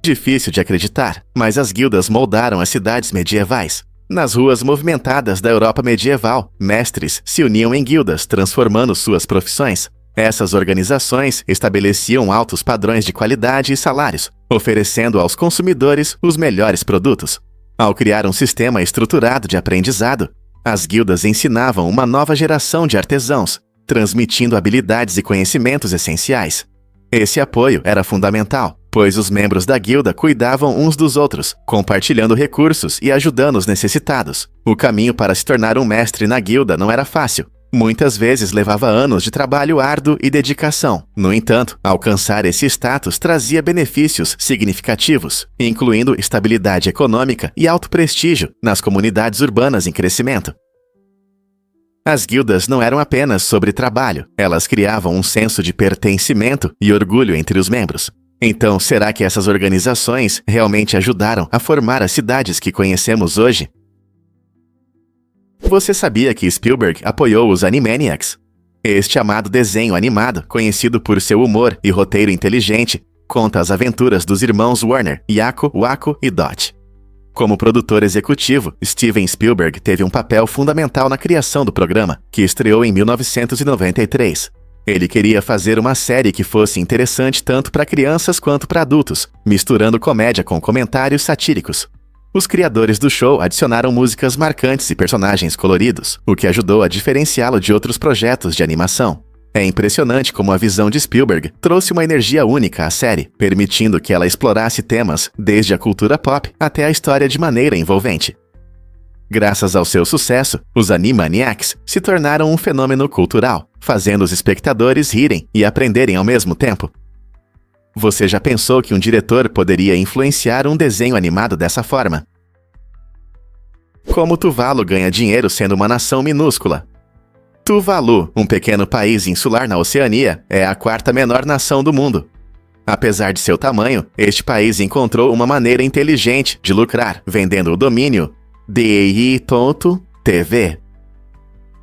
Difícil de acreditar, mas as guildas moldaram as cidades medievais. Nas ruas movimentadas da Europa medieval, mestres se uniam em guildas, transformando suas profissões. Essas organizações estabeleciam altos padrões de qualidade e salários, oferecendo aos consumidores os melhores produtos. Ao criar um sistema estruturado de aprendizado, as guildas ensinavam uma nova geração de artesãos, transmitindo habilidades e conhecimentos essenciais. Esse apoio era fundamental, pois os membros da guilda cuidavam uns dos outros, compartilhando recursos e ajudando os necessitados. O caminho para se tornar um mestre na guilda não era fácil. Muitas vezes levava anos de trabalho árduo e dedicação. No entanto, alcançar esse status trazia benefícios significativos, incluindo estabilidade econômica e alto prestígio nas comunidades urbanas em crescimento. As guildas não eram apenas sobre trabalho, elas criavam um senso de pertencimento e orgulho entre os membros. Então, será que essas organizações realmente ajudaram a formar as cidades que conhecemos hoje? Você sabia que Spielberg apoiou os Animaniacs? Este amado desenho animado, conhecido por seu humor e roteiro inteligente, conta as aventuras dos irmãos Warner, Yakko, Wakko e Dot. Como produtor executivo, Steven Spielberg teve um papel fundamental na criação do programa, que estreou em 1993. Ele queria fazer uma série que fosse interessante tanto para crianças quanto para adultos, misturando comédia com comentários satíricos. Os criadores do show adicionaram músicas marcantes e personagens coloridos, o que ajudou a diferenciá-lo de outros projetos de animação. É impressionante como a visão de Spielberg trouxe uma energia única à série, permitindo que ela explorasse temas desde a cultura pop até a história de maneira envolvente. Graças ao seu sucesso, os Animaniacs se tornaram um fenômeno cultural, fazendo os espectadores rirem e aprenderem ao mesmo tempo. Você já pensou que um diretor poderia influenciar um desenho animado dessa forma? Como Tuvalu ganha dinheiro sendo uma nação minúscula? Tuvalu, um pequeno país insular na Oceania, é a quarta menor nação do mundo. Apesar de seu tamanho, este país encontrou uma maneira inteligente de lucrar, vendendo o domínio DI.TV.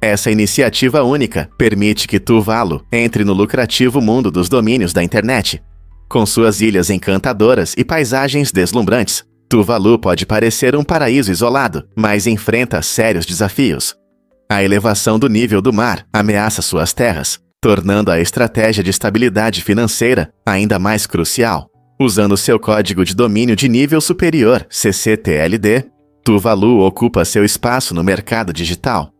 Essa iniciativa única permite que Tuvalu entre no lucrativo mundo dos domínios da internet. Com suas ilhas encantadoras e paisagens deslumbrantes, Tuvalu pode parecer um paraíso isolado, mas enfrenta sérios desafios. A elevação do nível do mar ameaça suas terras, tornando a estratégia de estabilidade financeira ainda mais crucial. Usando seu código de domínio de nível superior, CCTLD, Tuvalu ocupa seu espaço no mercado digital.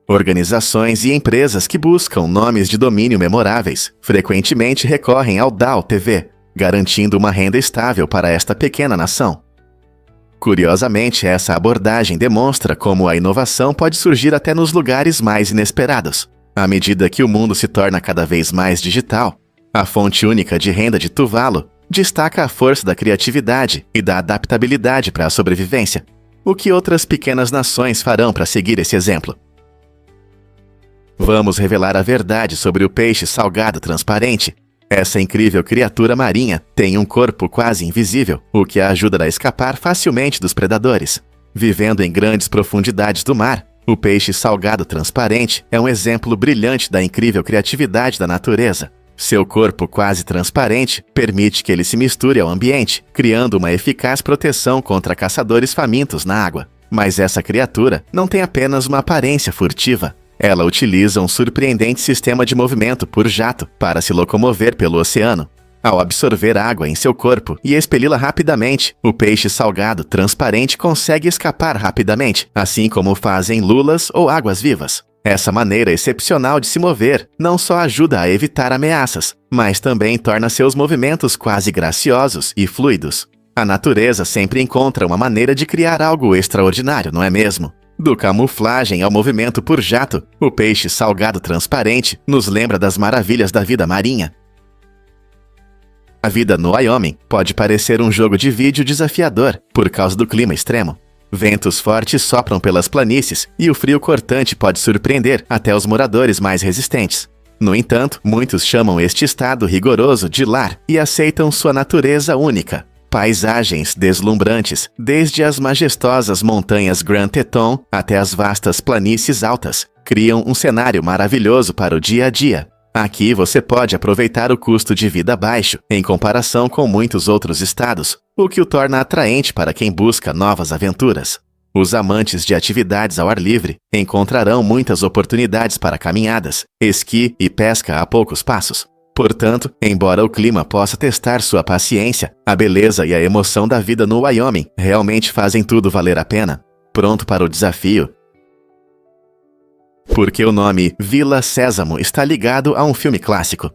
Organizações e empresas que buscam nomes de domínio memoráveis frequentemente recorrem ao DAO-TV, garantindo uma renda estável para esta pequena nação. Curiosamente, essa abordagem demonstra como a inovação pode surgir até nos lugares mais inesperados. À medida que o mundo se torna cada vez mais digital, a fonte única de renda de Tuvalu destaca a força da criatividade e da adaptabilidade para a sobrevivência. O que outras pequenas nações farão para seguir esse exemplo? Vamos revelar a verdade sobre o peixe salgado transparente. Essa incrível criatura marinha tem um corpo quase invisível, o que a ajuda a escapar facilmente dos predadores. Vivendo em grandes profundidades do mar, o peixe salgado transparente é um exemplo brilhante da incrível criatividade da natureza. Seu corpo quase transparente permite que ele se misture ao ambiente, criando uma eficaz proteção contra caçadores famintos na água. Mas essa criatura não tem apenas uma aparência furtiva. Ela utiliza um surpreendente sistema de movimento por jato para se locomover pelo oceano. Ao absorver água em seu corpo e expeli-la rapidamente, o peixe salgado transparente consegue escapar rapidamente, assim como fazem lulas ou águas-vivas. Essa maneira excepcional de se mover não só ajuda a evitar ameaças, mas também torna seus movimentos quase graciosos e fluidos. A natureza sempre encontra uma maneira de criar algo extraordinário, não é mesmo? Do camuflagem ao movimento por jato, o peixe salgado transparente nos lembra das maravilhas da vida marinha. A vida no Wyoming pode parecer um jogo de vídeo desafiador por causa do clima extremo. Ventos fortes sopram pelas planícies e o frio cortante pode surpreender até os moradores mais resistentes. No entanto, muitos chamam este estado rigoroso de lar e aceitam sua natureza única. Paisagens deslumbrantes, desde as majestosas montanhas Grand Teton até as vastas planícies altas, criam um cenário maravilhoso para o dia a dia. Aqui você pode aproveitar o custo de vida baixo em comparação com muitos outros estados, o que o torna atraente para quem busca novas aventuras. Os amantes de atividades ao ar livre encontrarão muitas oportunidades para caminhadas, esqui e pesca a poucos passos. Portanto, embora o clima possa testar sua paciência, a beleza e a emoção da vida no Wyoming realmente fazem tudo valer a pena. Pronto para o desafio? Porque o nome Vila Sésamo está ligado a um filme clássico.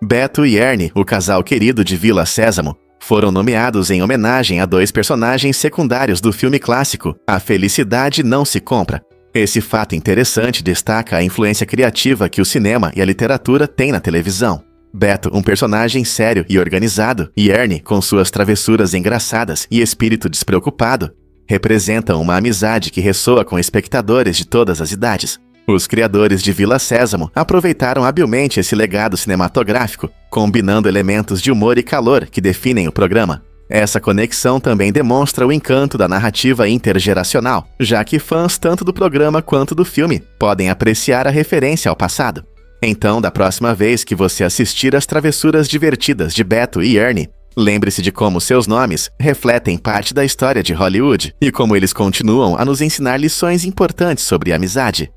Beto e Ernie, o casal querido de Vila Sésamo, foram nomeados em homenagem a dois personagens secundários do filme clássico A Felicidade Não Se Compra. Esse fato interessante destaca a influência criativa que o cinema e a literatura têm na televisão. Beto, um personagem sério e organizado, e Ernie, com suas travessuras engraçadas e espírito despreocupado, representam uma amizade que ressoa com espectadores de todas as idades. Os criadores de Vila Sésamo aproveitaram habilmente esse legado cinematográfico, combinando elementos de humor e calor que definem o programa. Essa conexão também demonstra o encanto da narrativa intergeracional, já que fãs tanto do programa quanto do filme podem apreciar a referência ao passado. Então, da próxima vez que você assistir às travessuras divertidas de Beto e Ernie, lembre-se de como seus nomes refletem parte da história de Hollywood e como eles continuam a nos ensinar lições importantes sobre amizade.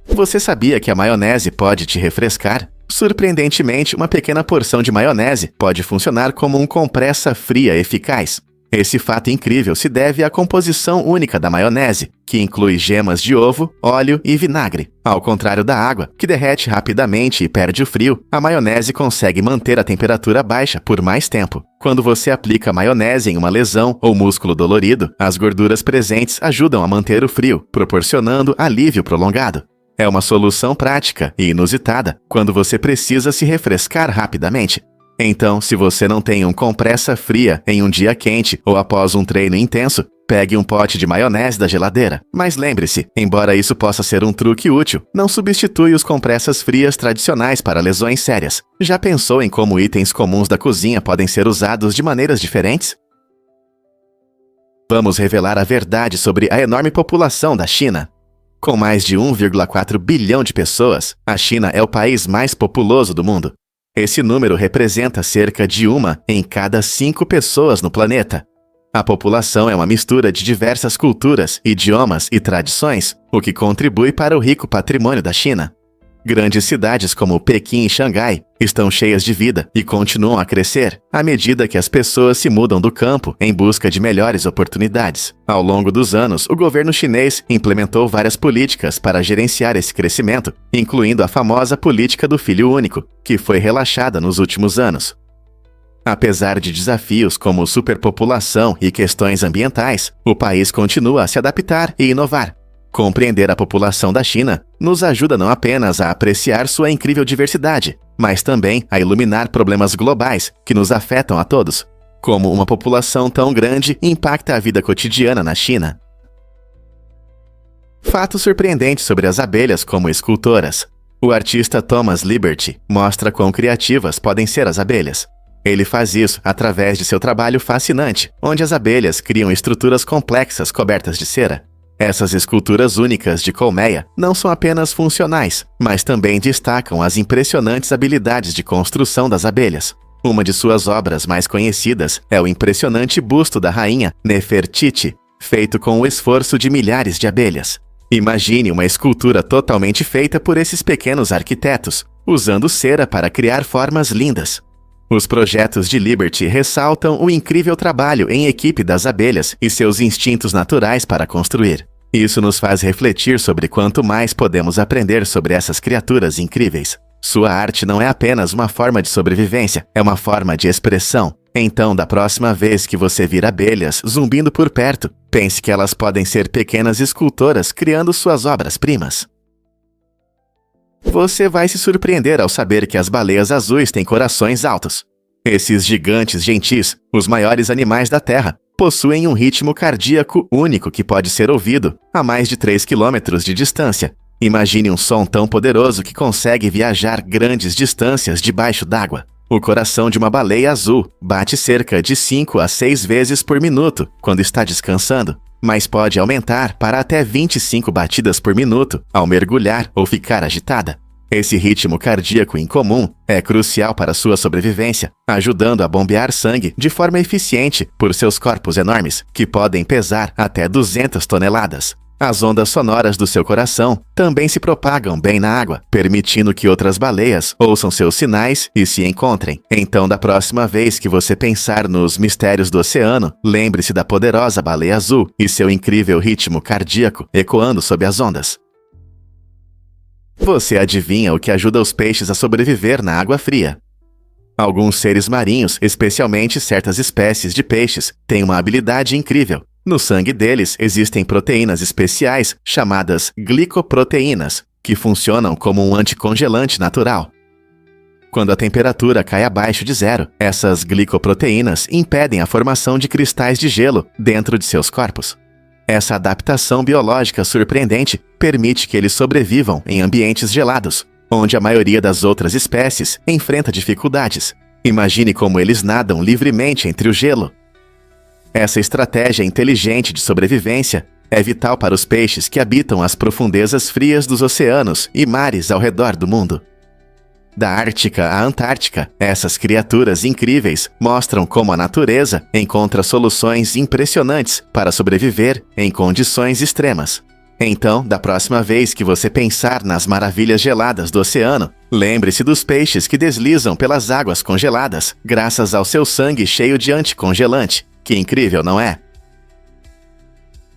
Você sabia que a maionese pode te refrescar? Surpreendentemente, uma pequena porção de maionese pode funcionar como um compressa fria eficaz. Esse fato incrível se deve à composição única da maionese, que inclui gemas de ovo, óleo e vinagre. Ao contrário da água, que derrete rapidamente e perde o frio, a maionese consegue manter a temperatura baixa por mais tempo. Quando você aplica maionese em uma lesão ou músculo dolorido, as gorduras presentes ajudam a manter o frio, proporcionando alívio prolongado. É uma solução prática e inusitada quando você precisa se refrescar rapidamente. Então, se você não tem um compressa fria em um dia quente ou após um treino intenso, pegue um pote de maionese da geladeira. Mas lembre-se, embora isso possa ser um truque útil, não substitui os compressas frias tradicionais para lesões sérias. Já pensou em como itens comuns da cozinha podem ser usados de maneiras diferentes? Vamos revelar a verdade sobre a enorme população da China. Com mais de 1,4 bilhão de pessoas, a China é o país mais populoso do mundo. Esse número representa cerca de 1 em cada 5 pessoas no planeta. A população é uma mistura de diversas culturas, idiomas e tradições, o que contribui para o rico patrimônio da China. Grandes cidades como Pequim e Xangai estão cheias de vida e continuam a crescer à medida que as pessoas se mudam do campo em busca de melhores oportunidades. Ao longo dos anos, o governo chinês implementou várias políticas para gerenciar esse crescimento, incluindo a famosa política do filho único, que foi relaxada nos últimos anos. Apesar de desafios como superpopulação e questões ambientais, o país continua a se adaptar e inovar. Compreender a população da China nos ajuda não apenas a apreciar sua incrível diversidade, mas também a iluminar problemas globais que nos afetam a todos. Como uma população tão grande impacta a vida cotidiana na China. Fato surpreendente sobre as abelhas como escultoras. O artista Thomas Liberty mostra quão criativas podem ser as abelhas. Ele faz isso através de seu trabalho fascinante, onde as abelhas criam estruturas complexas cobertas de cera. Essas esculturas únicas de colmeia não são apenas funcionais, mas também destacam as impressionantes habilidades de construção das abelhas. Uma de suas obras mais conhecidas é o impressionante busto da rainha Nefertiti, feito com o esforço de milhares de abelhas. Imagine uma escultura totalmente feita por esses pequenos arquitetos, usando cera para criar formas lindas. Os projetos de Liberty ressaltam o incrível trabalho em equipe das abelhas e seus instintos naturais para construir. Isso nos faz refletir sobre quanto mais podemos aprender sobre essas criaturas incríveis. Sua arte não é apenas uma forma de sobrevivência, é uma forma de expressão. Então, da próxima vez que você vir abelhas zumbindo por perto, pense que elas podem ser pequenas escultoras criando suas obras-primas. Você vai se surpreender ao saber que as baleias azuis têm corações altos. Esses gigantes gentis, os maiores animais da Terra, possuem um ritmo cardíaco único que pode ser ouvido a mais de 3 quilômetros de distância. Imagine um som tão poderoso que consegue viajar grandes distâncias debaixo d'água. O coração de uma baleia azul bate cerca de 5 a 6 vezes por minuto quando está descansando, mas pode aumentar para até 25 batidas por minuto ao mergulhar ou ficar agitada. Esse ritmo cardíaco incomum é crucial para sua sobrevivência, ajudando a bombear sangue de forma eficiente por seus corpos enormes, que podem pesar até 200 toneladas. As ondas sonoras do seu coração também se propagam bem na água, permitindo que outras baleias ouçam seus sinais e se encontrem. Então, da próxima vez que você pensar nos mistérios do oceano, lembre-se da poderosa baleia azul e seu incrível ritmo cardíaco ecoando sob as ondas. Você adivinha o que ajuda os peixes a sobreviver na água fria? Alguns seres marinhos, especialmente certas espécies de peixes, têm uma habilidade incrível. No sangue deles existem proteínas especiais chamadas glicoproteínas, que funcionam como um anticongelante natural. Quando a temperatura cai abaixo de zero, essas glicoproteínas impedem a formação de cristais de gelo dentro de seus corpos. Essa adaptação biológica surpreendente permite que eles sobrevivam em ambientes gelados, onde a maioria das outras espécies enfrenta dificuldades. Imagine como eles nadam livremente entre o gelo. Essa estratégia inteligente de sobrevivência é vital para os peixes que habitam as profundezas frias dos oceanos e mares ao redor do mundo. Da Ártica à Antártica, essas criaturas incríveis mostram como a natureza encontra soluções impressionantes para sobreviver em condições extremas. Então, da próxima vez que você pensar nas maravilhas geladas do oceano, lembre-se dos peixes que deslizam pelas águas congeladas graças ao seu sangue cheio de anticongelante. Que incrível, não é?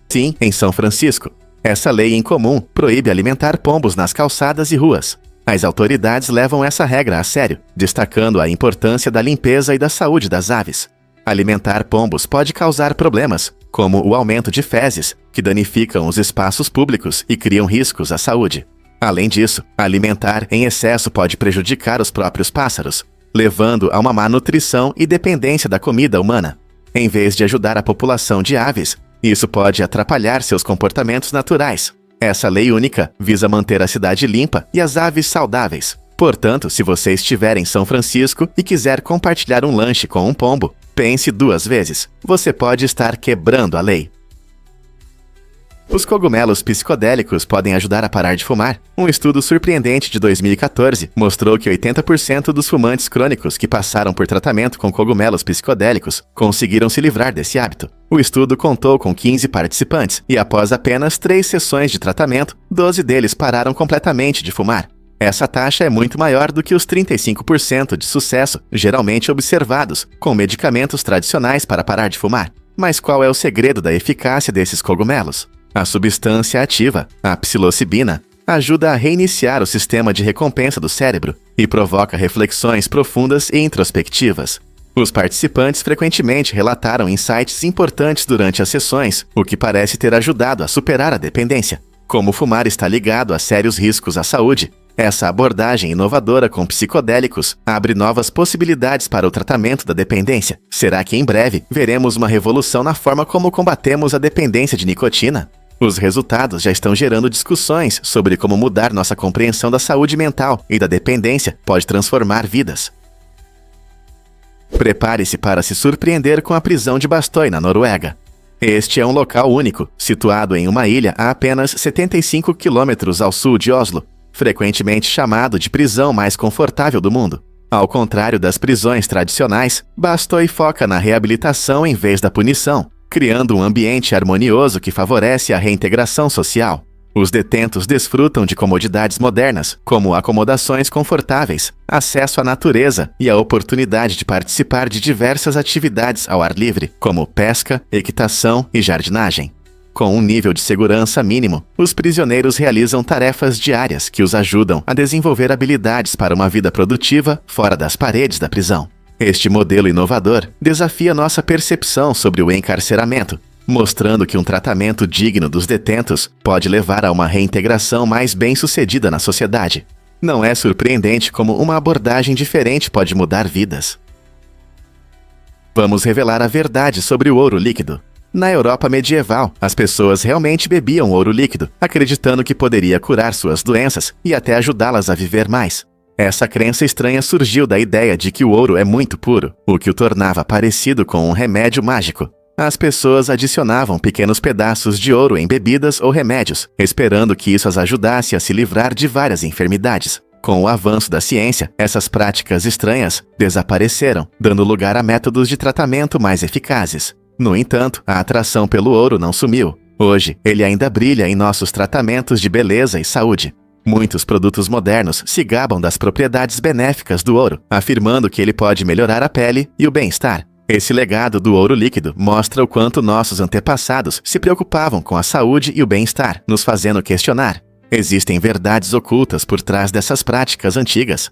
Sim, em São Francisco, essa lei incomum proíbe alimentar pombos nas calçadas e ruas. As autoridades levam essa regra a sério, destacando a importância da limpeza e da saúde das aves. Alimentar pombos pode causar problemas, como o aumento de fezes, que danificam os espaços públicos e criam riscos à saúde. Além disso, alimentar em excesso pode prejudicar os próprios pássaros, levando a uma má nutrição e dependência da comida humana. Em vez de ajudar a população de aves, isso pode atrapalhar seus comportamentos naturais. Essa lei única visa manter a cidade limpa e as aves saudáveis. Portanto, se você estiver em São Francisco e quiser compartilhar um lanche com um pombo, pense 2 vezes. Você pode estar quebrando a lei. Os cogumelos psicodélicos podem ajudar a parar de fumar. Um estudo surpreendente de 2014 mostrou que 80% dos fumantes crônicos que passaram por tratamento com cogumelos psicodélicos conseguiram se livrar desse hábito. O estudo contou com 15 participantes e, após apenas 3 sessões de tratamento, 12 deles pararam completamente de fumar. Essa taxa é muito maior do que os 35% de sucesso geralmente observados com medicamentos tradicionais para parar de fumar. Mas qual é o segredo da eficácia desses cogumelos? A substância ativa, a psilocibina, ajuda a reiniciar o sistema de recompensa do cérebro e provoca reflexões profundas e introspectivas. Os participantes frequentemente relataram insights importantes durante as sessões, o que parece ter ajudado a superar a dependência. Como fumar está ligado a sérios riscos à saúde, essa abordagem inovadora com psicodélicos abre novas possibilidades para o tratamento da dependência. Será que em breve veremos uma revolução na forma como combatemos a dependência de nicotina? Os resultados já estão gerando discussões sobre como mudar nossa compreensão da saúde mental e da dependência pode transformar vidas. Prepare-se para se surpreender com a prisão de Bastøy na Noruega. Este é um local único, situado em uma ilha a apenas 75 quilômetros ao sul de Oslo, frequentemente chamado de prisão mais confortável do mundo. Ao contrário das prisões tradicionais, Bastøy foca na reabilitação em vez da punição, criando um ambiente harmonioso que favorece a reintegração social. Os detentos desfrutam de comodidades modernas, como acomodações confortáveis, acesso à natureza e a oportunidade de participar de diversas atividades ao ar livre, como pesca, equitação e jardinagem. Com um nível de segurança mínimo, os prisioneiros realizam tarefas diárias que os ajudam a desenvolver habilidades para uma vida produtiva fora das paredes da prisão. Este modelo inovador desafia nossa percepção sobre o encarceramento, mostrando que um tratamento digno dos detentos pode levar a uma reintegração mais bem-sucedida na sociedade. Não é surpreendente como uma abordagem diferente pode mudar vidas. Vamos revelar a verdade sobre o ouro líquido. Na Europa medieval, as pessoas realmente bebiam ouro líquido, acreditando que poderia curar suas doenças e até ajudá-las a viver mais. Essa crença estranha surgiu da ideia de que o ouro é muito puro, o que o tornava parecido com um remédio mágico. As pessoas adicionavam pequenos pedaços de ouro em bebidas ou remédios, esperando que isso as ajudasse a se livrar de várias enfermidades. Com o avanço da ciência, essas práticas estranhas desapareceram, dando lugar a métodos de tratamento mais eficazes. No entanto, a atração pelo ouro não sumiu. Hoje, ele ainda brilha em nossos tratamentos de beleza e saúde. Muitos produtos modernos se gabam das propriedades benéficas do ouro, afirmando que ele pode melhorar a pele e o bem-estar. Esse legado do ouro líquido mostra o quanto nossos antepassados se preocupavam com a saúde e o bem-estar, nos fazendo questionar. Existem verdades ocultas por trás dessas práticas antigas.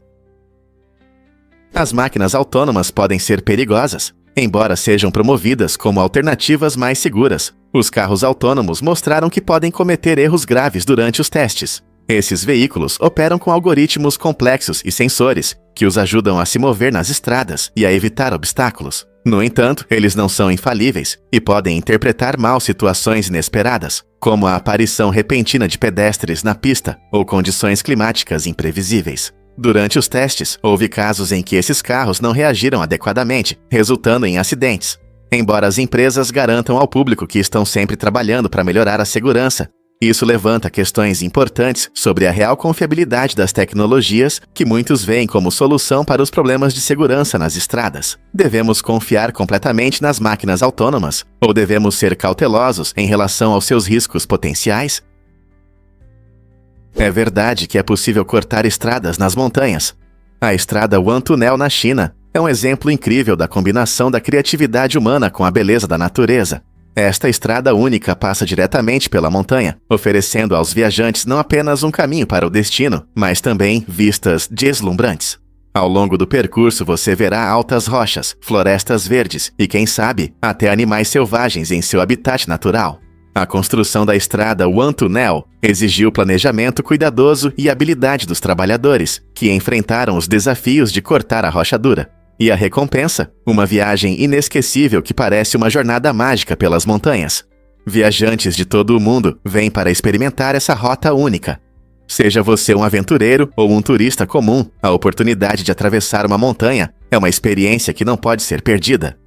As máquinas autônomas podem ser perigosas. Embora sejam promovidas como alternativas mais seguras, os carros autônomos mostraram que podem cometer erros graves durante os testes. Esses veículos operam com algoritmos complexos e sensores, que os ajudam a se mover nas estradas e a evitar obstáculos. No entanto, eles não são infalíveis e podem interpretar mal situações inesperadas, como a aparição repentina de pedestres na pista ou condições climáticas imprevisíveis. Durante os testes, houve casos em que esses carros não reagiram adequadamente, resultando em acidentes. Embora as empresas garantam ao público que estão sempre trabalhando para melhorar a segurança, isso levanta questões importantes sobre a real confiabilidade das tecnologias que muitos veem como solução para os problemas de segurança nas estradas. Devemos confiar completamente nas máquinas autônomas? Ou devemos ser cautelosos em relação aos seus riscos potenciais? É verdade que é possível cortar estradas nas montanhas. A estrada One Tunnel na China é um exemplo incrível da combinação da criatividade humana com a beleza da natureza. Esta estrada única passa diretamente pela montanha, oferecendo aos viajantes não apenas um caminho para o destino, mas também vistas deslumbrantes. Ao longo do percurso você verá altas rochas, florestas verdes e, quem sabe, até animais selvagens em seu habitat natural. A construção da estrada One Tunnel exigiu planejamento cuidadoso e habilidade dos trabalhadores, que enfrentaram os desafios de cortar a rocha dura. E a recompensa? Uma viagem inesquecível que parece uma jornada mágica pelas montanhas. Viajantes de todo o mundo vêm para experimentar essa rota única. Seja você um aventureiro ou um turista comum, a oportunidade de atravessar uma montanha é uma experiência que não pode ser perdida.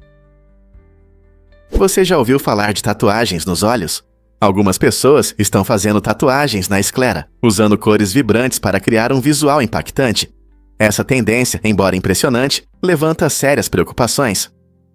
Você já ouviu falar de tatuagens nos olhos? Algumas pessoas estão fazendo tatuagens na esclera, usando cores vibrantes para criar um visual impactante. Essa tendência, embora impressionante, levanta sérias preocupações.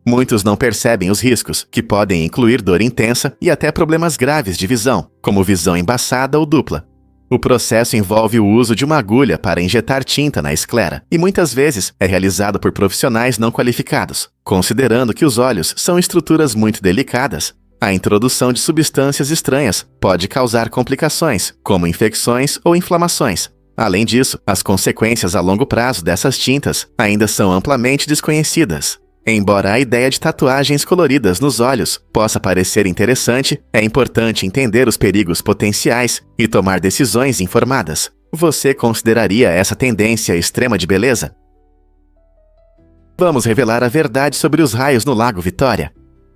Muitos não percebem os riscos, que podem incluir dor intensa e até problemas graves de visão, como visão embaçada ou dupla. O processo envolve o uso de uma agulha para injetar tinta na esclera e muitas vezes é realizado por profissionais não qualificados. Considerando que os olhos são estruturas muito delicadas, a introdução de substâncias estranhas pode causar complicações, como infecções ou inflamações. Além disso, as consequências a longo prazo dessas tintas ainda são amplamente desconhecidas. Embora a ideia de tatuagens coloridas nos olhos possa parecer interessante, é importante entender os perigos potenciais e tomar decisões informadas. Você consideraria essa tendência extrema de beleza? Vamos revelar a verdade sobre os raios no Lago Vitória.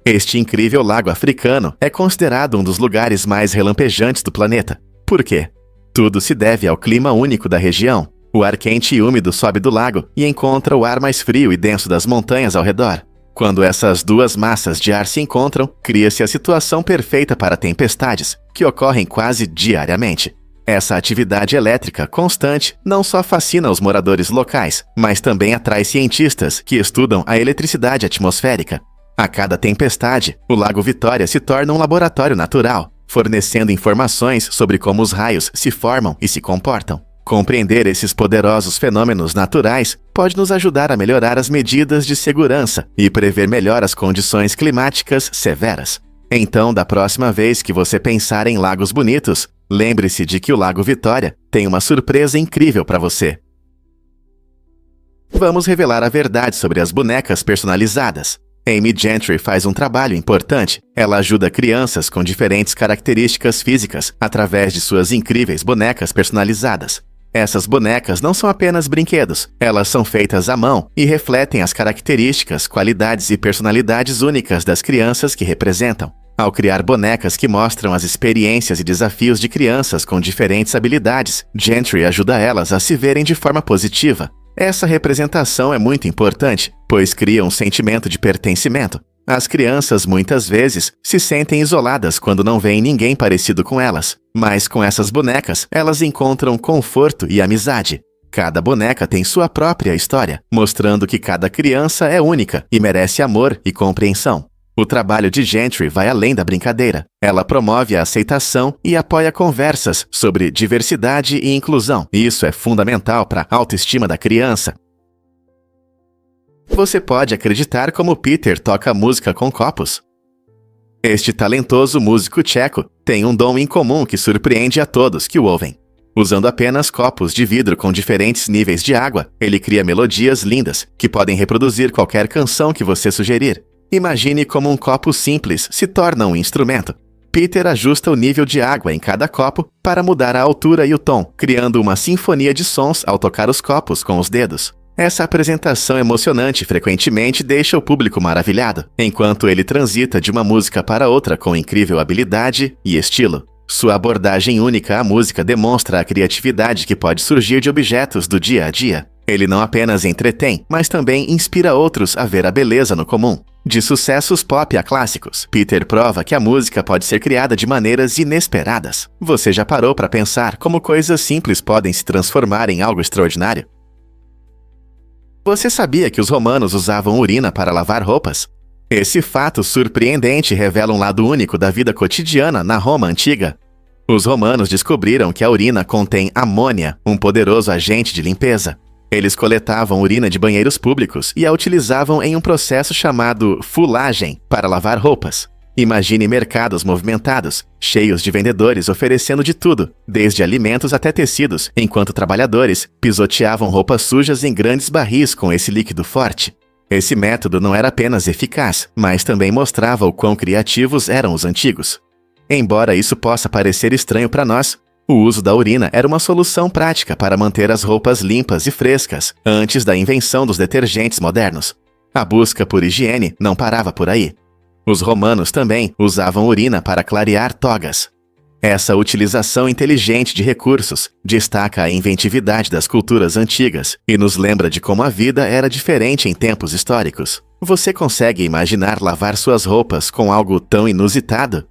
Este incrível lago africano é considerado um dos lugares mais relampejantes do planeta. Por quê? Tudo se deve ao clima único da região. O ar quente e úmido sobe do lago e encontra o ar mais frio e denso das montanhas ao redor. Quando essas duas massas de ar se encontram, cria-se a situação perfeita para tempestades, que ocorrem quase diariamente. Essa atividade elétrica constante não só fascina os moradores locais, mas também atrai cientistas que estudam a eletricidade atmosférica. A cada tempestade, o Lago Vitória se torna um laboratório natural, fornecendo informações sobre como os raios se formam e se comportam. Compreender esses poderosos fenômenos naturais pode nos ajudar a melhorar as medidas de segurança e prever melhor as condições climáticas severas. Então, da próxima vez que você pensar em lagos bonitos, lembre-se de que o Lago Vitória tem uma surpresa incrível para você. Vamos revelar a verdade sobre as bonecas personalizadas. Amy Gentry faz um trabalho importante. Ela ajuda crianças com diferentes características físicas através de suas incríveis bonecas personalizadas. Essas bonecas não são apenas brinquedos, elas são feitas à mão e refletem as características, qualidades e personalidades únicas das crianças que representam. Ao criar bonecas que mostram as experiências e desafios de crianças com diferentes habilidades, Gentry ajuda elas a se verem de forma positiva. Essa representação é muito importante, pois cria um sentimento de pertencimento. As crianças muitas vezes se sentem isoladas quando não veem ninguém parecido com elas, mas com essas bonecas elas encontram conforto e amizade. Cada boneca tem sua própria história, mostrando que cada criança é única e merece amor e compreensão. O trabalho de Gentry vai além da brincadeira. Ela promove a aceitação e apoia conversas sobre diversidade e inclusão. Isso é fundamental para a autoestima da criança. Você pode acreditar como Peter toca música com copos? Este talentoso músico tcheco tem um dom incomum que surpreende a todos que o ouvem. Usando apenas copos de vidro com diferentes níveis de água, ele cria melodias lindas que podem reproduzir qualquer canção que você sugerir. Imagine como um copo simples se torna um instrumento. Peter ajusta o nível de água em cada copo para mudar a altura e o tom, criando uma sinfonia de sons ao tocar os copos com os dedos. Essa apresentação emocionante frequentemente deixa o público maravilhado, enquanto ele transita de uma música para outra com incrível habilidade e estilo. Sua abordagem única à música demonstra a criatividade que pode surgir de objetos do dia a dia. Ele não apenas entretém, mas também inspira outros a ver a beleza no comum. De sucessos pop a clássicos, Peter prova que a música pode ser criada de maneiras inesperadas. Você já parou para pensar como coisas simples podem se transformar em algo extraordinário? Você sabia que os romanos usavam urina para lavar roupas? Esse fato surpreendente revela um lado único da vida cotidiana na Roma antiga. Os romanos descobriram que a urina contém amônia, um poderoso agente de limpeza. Eles coletavam urina de banheiros públicos e a utilizavam em um processo chamado fulagem para lavar roupas. Imagine mercados movimentados, cheios de vendedores oferecendo de tudo, desde alimentos até tecidos, enquanto trabalhadores pisoteavam roupas sujas em grandes barris com esse líquido forte. Esse método não era apenas eficaz, mas também mostrava o quão criativos eram os antigos. Embora isso possa parecer estranho para nós, o uso da urina era uma solução prática para manter as roupas limpas e frescas antes da invenção dos detergentes modernos. A busca por higiene não parava por aí. Os romanos também usavam urina para clarear togas. Essa utilização inteligente de recursos destaca a inventividade das culturas antigas e nos lembra de como a vida era diferente em tempos históricos. Você consegue imaginar lavar suas roupas com algo tão inusitado?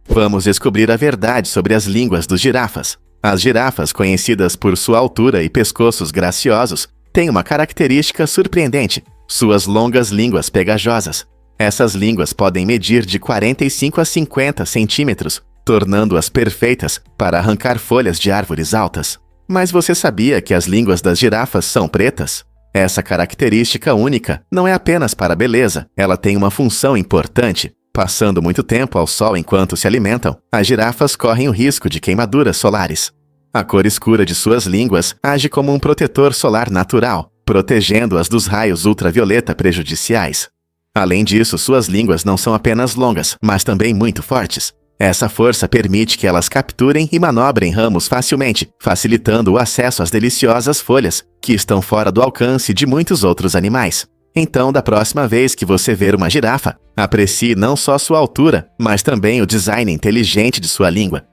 Vamos descobrir a verdade sobre as línguas dos girafas. As girafas, conhecidas por sua altura e pescoços graciosos, têm uma característica surpreendente: suas longas línguas pegajosas. Essas línguas podem medir de 45 a 50 centímetros, tornando-as perfeitas para arrancar folhas de árvores altas. Mas você sabia que as línguas das girafas são pretas? Essa característica única não é apenas para a beleza, ela tem uma função importante. Passando muito tempo ao sol enquanto se alimentam, as girafas correm o risco de queimaduras solares. A cor escura de suas línguas age como um protetor solar natural, protegendo-as dos raios ultravioleta prejudiciais. Além disso, suas línguas não são apenas longas, mas também muito fortes. Essa força permite que elas capturem e manobrem ramos facilmente, facilitando o acesso às deliciosas folhas, que estão fora do alcance de muitos outros animais. Então, da próxima vez que você ver uma girafa, aprecie não só sua altura, mas também o design inteligente de sua língua.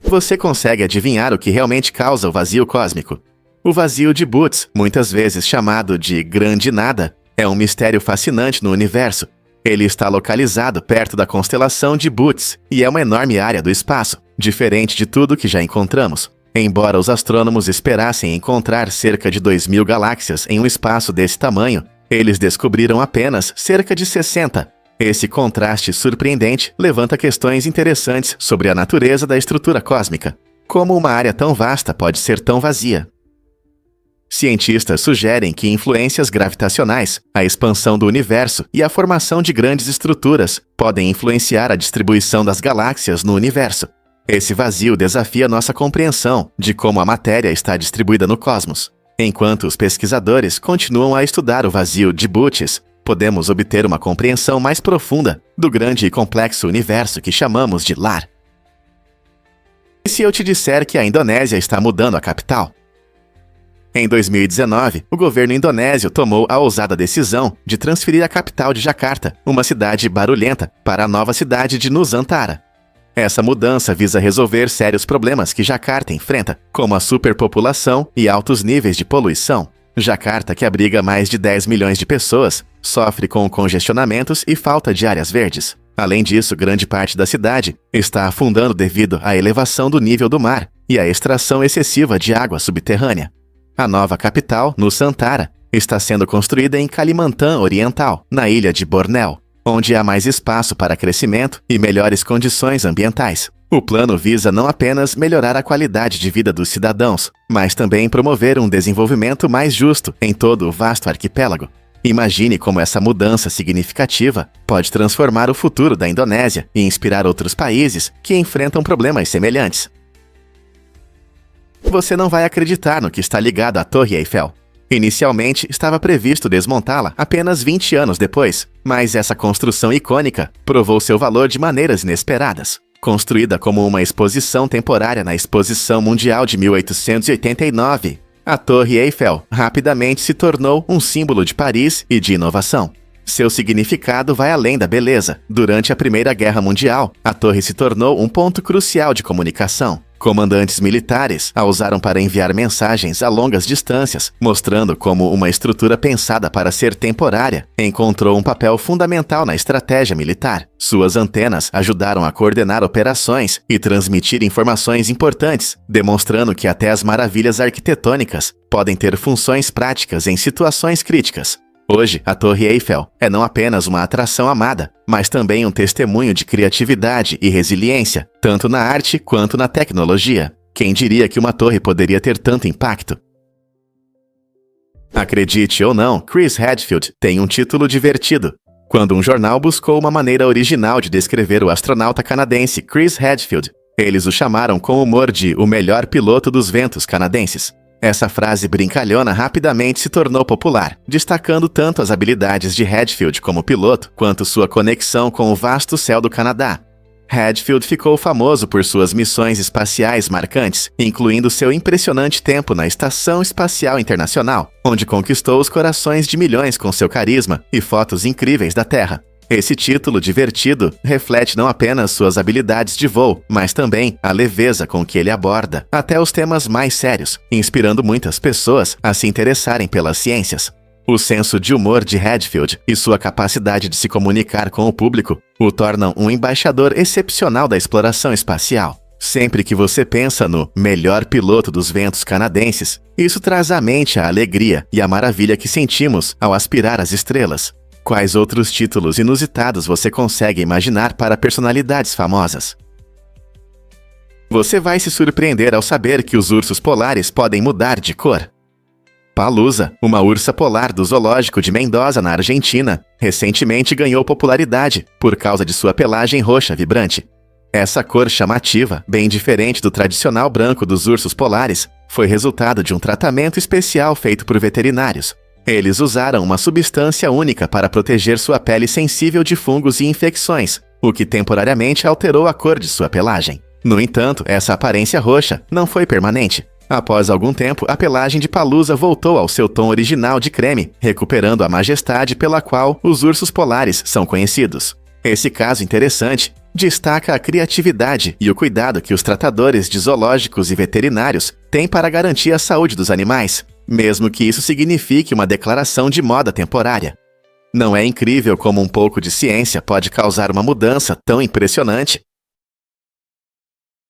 Você consegue adivinhar o que realmente causa o vazio cósmico? O vazio de Bootes, muitas vezes chamado de Grande Nada, é um mistério fascinante no universo. Ele está localizado perto da constelação de Bootes e é uma enorme área do espaço, diferente de tudo que já encontramos. Embora os astrônomos esperassem encontrar cerca de 2.000 galáxias em um espaço desse tamanho, eles descobriram apenas cerca de 60. Esse contraste surpreendente levanta questões interessantes sobre a natureza da estrutura cósmica. Como uma área tão vasta pode ser tão vazia? Cientistas sugerem que influências gravitacionais, a expansão do universo e a formação de grandes estruturas podem influenciar a distribuição das galáxias no universo. Esse vazio desafia nossa compreensão de como a matéria está distribuída no cosmos. Enquanto os pesquisadores continuam a estudar o vazio de Bootes, podemos obter uma compreensão mais profunda do grande e complexo universo que chamamos de lar. E se eu te disser que a Indonésia está mudando a capital? Em 2019, o governo indonésio tomou a ousada decisão de transferir a capital de Jakarta, uma cidade barulhenta, para a nova cidade de Nusantara. Essa mudança visa resolver sérios problemas que Jakarta enfrenta, como a superpopulação e altos níveis de poluição. Jakarta, que abriga mais de 10 milhões de pessoas, sofre com congestionamentos e falta de áreas verdes. Além disso, grande parte da cidade está afundando devido à elevação do nível do mar e à extração excessiva de água subterrânea. A nova capital, Nusantara, está sendo construída em Kalimantan Oriental, na ilha de Bornéu, onde há mais espaço para crescimento e melhores condições ambientais. O plano visa não apenas melhorar a qualidade de vida dos cidadãos, mas também promover um desenvolvimento mais justo em todo o vasto arquipélago. Imagine como essa mudança significativa pode transformar o futuro da Indonésia e inspirar outros países que enfrentam problemas semelhantes. Você não vai acreditar no que está ligado à Torre Eiffel. Inicialmente, estava previsto desmontá-la apenas 20 anos depois, mas essa construção icônica provou seu valor de maneiras inesperadas. Construída como uma exposição temporária na Exposição Mundial de 1889, a Torre Eiffel rapidamente se tornou um símbolo de Paris e de inovação. Seu significado vai além da beleza. Durante a Primeira Guerra Mundial, a torre se tornou um ponto crucial de comunicação. Comandantes militares a usaram para enviar mensagens a longas distâncias, mostrando como uma estrutura pensada para ser temporária encontrou um papel fundamental na estratégia militar. Suas antenas ajudaram a coordenar operações e transmitir informações importantes, demonstrando que até as maravilhas arquitetônicas podem ter funções práticas em situações críticas. Hoje, a Torre Eiffel é não apenas uma atração amada, mas também um testemunho de criatividade e resiliência, tanto na arte quanto na tecnologia. Quem diria que uma torre poderia ter tanto impacto? Acredite ou não, Chris Hadfield tem um título divertido. Quando um jornal buscou uma maneira original de descrever o astronauta canadense Chris Hadfield, eles o chamaram com humor de o melhor piloto dos ventos canadenses. Essa frase brincalhona rapidamente se tornou popular, destacando tanto as habilidades de Hadfield como piloto, quanto sua conexão com o vasto céu do Canadá. Hadfield ficou famoso por suas missões espaciais marcantes, incluindo seu impressionante tempo na Estação Espacial Internacional, onde conquistou os corações de milhões com seu carisma e fotos incríveis da Terra. Esse título divertido reflete não apenas suas habilidades de voo, mas também a leveza com que ele aborda até os temas mais sérios, inspirando muitas pessoas a se interessarem pelas ciências. O senso de humor de Hadfield e sua capacidade de se comunicar com o público o tornam um embaixador excepcional da exploração espacial. Sempre que você pensa no melhor piloto dos ventos canadenses, isso traz à mente a alegria e a maravilha que sentimos ao aspirar às estrelas. Quais outros títulos inusitados você consegue imaginar para personalidades famosas? Você vai se surpreender ao saber que os ursos polares podem mudar de cor. Palusa, uma ursa polar do zoológico de Mendoza, na Argentina, recentemente ganhou popularidade por causa de sua pelagem roxa vibrante. Essa cor chamativa, bem diferente do tradicional branco dos ursos polares, foi resultado de um tratamento especial feito por veterinários. Eles usaram uma substância única para proteger sua pele sensível de fungos e infecções, o que temporariamente alterou a cor de sua pelagem. No entanto, essa aparência roxa não foi permanente. Após algum tempo, a pelagem de Palusa voltou ao seu tom original de creme, recuperando a majestade pela qual os ursos polares são conhecidos. Esse caso interessante destaca a criatividade e o cuidado que os tratadores de zoológicos e veterinários tem para garantir a saúde dos animais, mesmo que isso signifique uma declaração de moda temporária. Não é incrível como um pouco de ciência pode causar uma mudança tão impressionante?